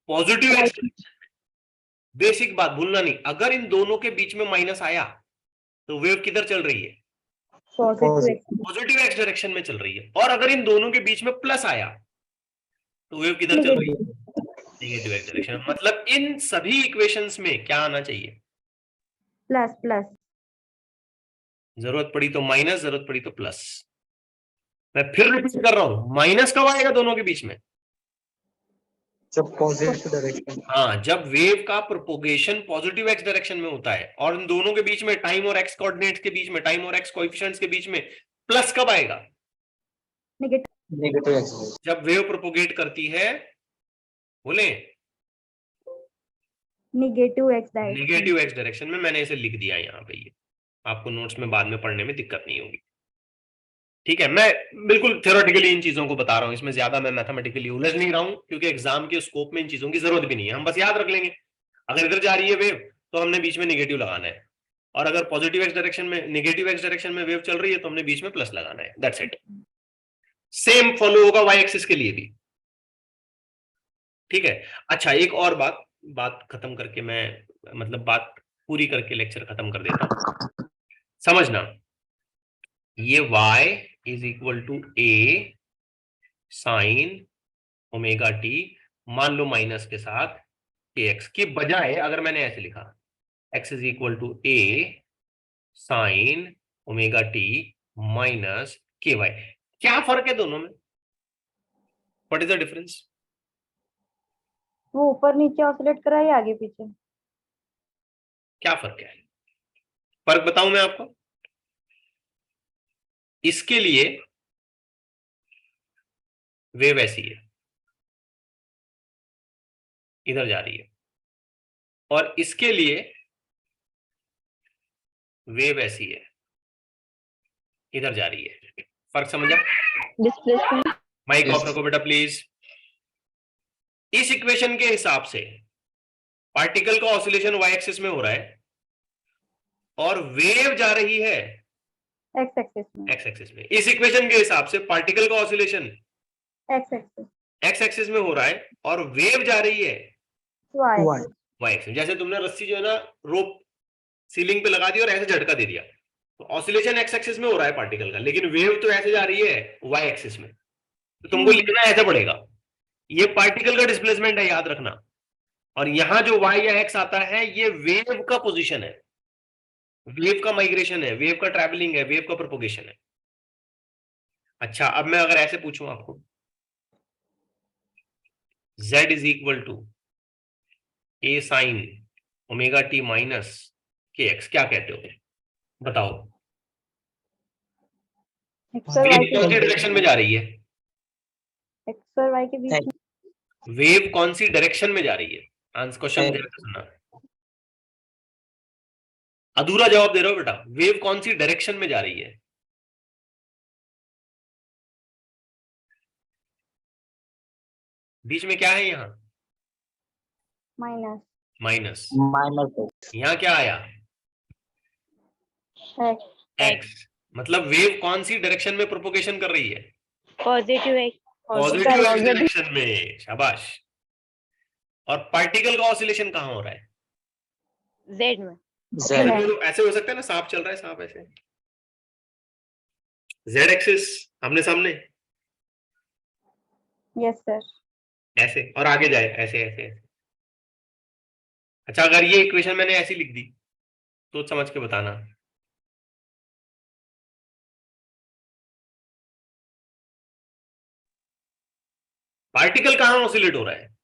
Positive x direction. बेसिक बात भूलना नहीं, अगर इन दोनों के बीच में माइनस आया तो वेव किधर चल रही है? positive, पॉजिटिव एक्स डायरेक्शन में चल रही है। और अगर इन दोनों के बीच में प्लस आया तो वेव किधर चल रही है? Negative x direction. मतलब इन सभी इक्वेशंस में क्या आना चाहिए? plus, plus, जरूरत पड़ी तो माइनस, जरूरत पड़ी तो प्लस। मैं फिर रिपीट कर रहा हूं, माइनस कब आएगा दोनों के बीच में? जब पॉजिटिव डायरेक्शन। हाँ, जब वेव का प्रोपोगेशन पॉजिटिव एक्स डायरेक्शन में होता है और इन दोनों के बीच में, टाइम और एक्स कोऑर्डिनेट्स के बीच में, टाइम और एक्स कोएफिशिएंट्स के बीच में प्लस कब आएगा? negative, negative x. जब वेव प्रोपोगेट करती है, बोले negative x direction, negative x direction में। मैंने इसे लिख दिया यहाँ पे, ये आपको नोट्स में बाद में पढ़ने में दिक्कत नहीं होगी। ठीक है, मैं बिल्कुल थ्योरेटिकली इन चीजों को बता रहा हूं, इसमें ज्यादा मैं मैथमेटिकली उलझ नहीं रहा हूं, क्योंकि एग्जाम के स्कोप में इन चीजों की जरूरत भी नहीं है। हम बस याद रख लेंगे, अगर इधर जा रही है वेव तो हमने बीच में नेगेटिव लगाना है, और अगर पॉजिटिव एक्स डायरेक्शन में, नेगेटिव एक्स डायरेक्शन में वेव चल रही है तो हमने बीच में प्लस लगाना है। That's it. सेम फॉलो होगा वाई एक्सिस के लिए भी। ठीक है। अच्छा, एक और बात खत्म करके मैं, मतलब बात पूरी करके लेक्चर खत्म कर देता हूं। समझना, ये y is equal to a sine omega t, मान लो माइनस के साथ kx की बजाय अगर मैंने ऐसे लिखा, x is equal to a sine omega t minus k y. क्या फर्क है दोनों में? What is the difference? वो ऊपर नीचे ऑसिलेट कर रहा है, आगे पीछे, क्या फर्क है? फर्क बताऊं मैं आपको। इसके लिए वेव ऐसी है, इधर जा रही है, और इसके लिए वेव ऐसी है, इधर जा रही है। फर्क समझा? डिस्प्लेसमेंट, माइक ऑफ रखो बेटा प्लीज। इस इक्वेशन के हिसाब से पार्टिकल का ऑसिलेशन वाई एक्सिस में हो रहा है और वेव जा रही है x एक्सिस में, एक्स एक्सिस में। इस इक्वेशन के हिसाब से पार्टिकल का oscillation x axis, x axis में हो रहा है और वेव जा रही है y वाई एक्सिस। जैसे तुमने रस्सी जो है ना रोप सीलिंग पे लगा दी और ऐसे झटका दे दिया, तो ऑसिलेशन एक्स एक्सिस में हो रहा है पार्टिकल का, लेकिन वेव तो ऐसे जा रही है वाई एक्सिस में, तो तुमको लिखना ऐसे पड़ेगा। ये पार्टिकल का डिस्प्लेसमेंट है, याद रखना। और यहां जो y या x आता है ये वेव का पोजीशन है, वेव का माइग्रेशन है, वेव का ट्रैवलिंग है, वेव का प्रोपोगेशन है। अच्छा, अब मैं अगर ऐसे पूछूं आपको, z is equal to a sine omega t minus k x, क्या कहते हो? बताओ। x और y के कौन सी डायरेक्शन में जा रही है? x और y के बीच में वेव कौन सी डायरेक्शन में जा रही है? आंसर क्वेश्चन ध्यान से सुनना, अधूरा जवाब दे रहे हो बेटा। वेव कौन सी डायरेक्शन में जा रही है? बीच में क्या है यहाँ? Minus minus. माइनस यहाँ क्या आया? एक्स। मतलब वेव कौन सी डायरेक्शन में प्रोपोगेशन कर रही है? Positive x positive x direction में, शाबाश। और पार्टिकल का ऑसिलेशन कहाँ हो रहा है? z में ऐसे हो सकता है ना, सांप चल रहा है, सांप ऐसे, जेड एक्सिस आमने सामने, यस सर ऐसे, और आगे जाए ऐसे ऐसे ऐसे। अच्छा, अगर ये इक्वेशन मैंने ऐसी लिख दी तो समझ के बताना। पार्टिकल कहाँ ऑसिलेट हो रहा है?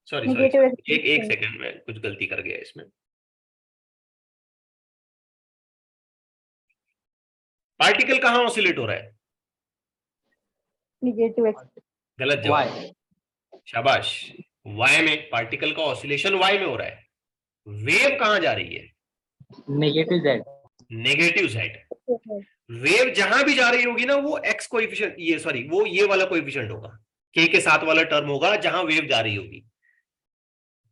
सॉरी एक सेकंड में कुछ गलती कर गया इसमें। पार्टिकल कहाँ ऑसिलेट हो रहा है? नेगेटिव x गलत जवाब, शाबाश। वाई में पार्टिकल का ऑसिलेशन वाई में हो रहा है। वेव कहाँ जा रही है? Negative z negative side. Wave जहां भी जा रही होगी ना, वो एक्स कोएफिशिएंट, ये सॉरी वो ये वाला कोएफिशिएंट होगा, के साथ वाला टर्म होगा जहां वेव जा रही होगी।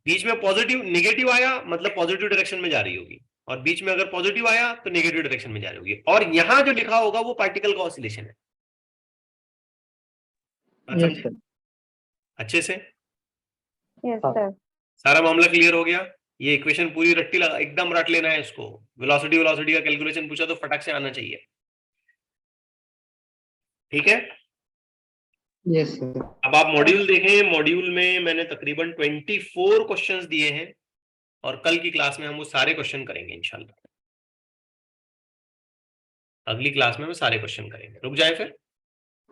बीच में पॉजिटिव नेगेटिव आया मतलब पॉजिटिव डायरेक्शन में जा रही होगी, और बीच में अगर पॉजिटिव आया तो नेगेटिव डायरेक्शन में जा रही होगी। और यहां जो लिखा होगा वो पार्टिकल का ऑसिलेशन है। yes, अच्छे से यस सर सारा मामला क्लियर हो गया। ये इक्वेशन पूरी रट्टी लगा, एकदम रट लेना है इसको। वेलोसिटी का कैलकुलेशन पूछा तो फटक से आना चाहिए, ठीक है? yes, sir. अब आप मॉड्यूल देखें, मॉड्यूल में मैंने तकरीबन 24 क्वेश्चंस दिए हैं, और कल की क्लास में हम वो सारे क्वेश्चन करेंगे इंशाल्लाह। अगली क्लास में हम सारे क्वेश्चन करेंगे। रुक जाए फिर।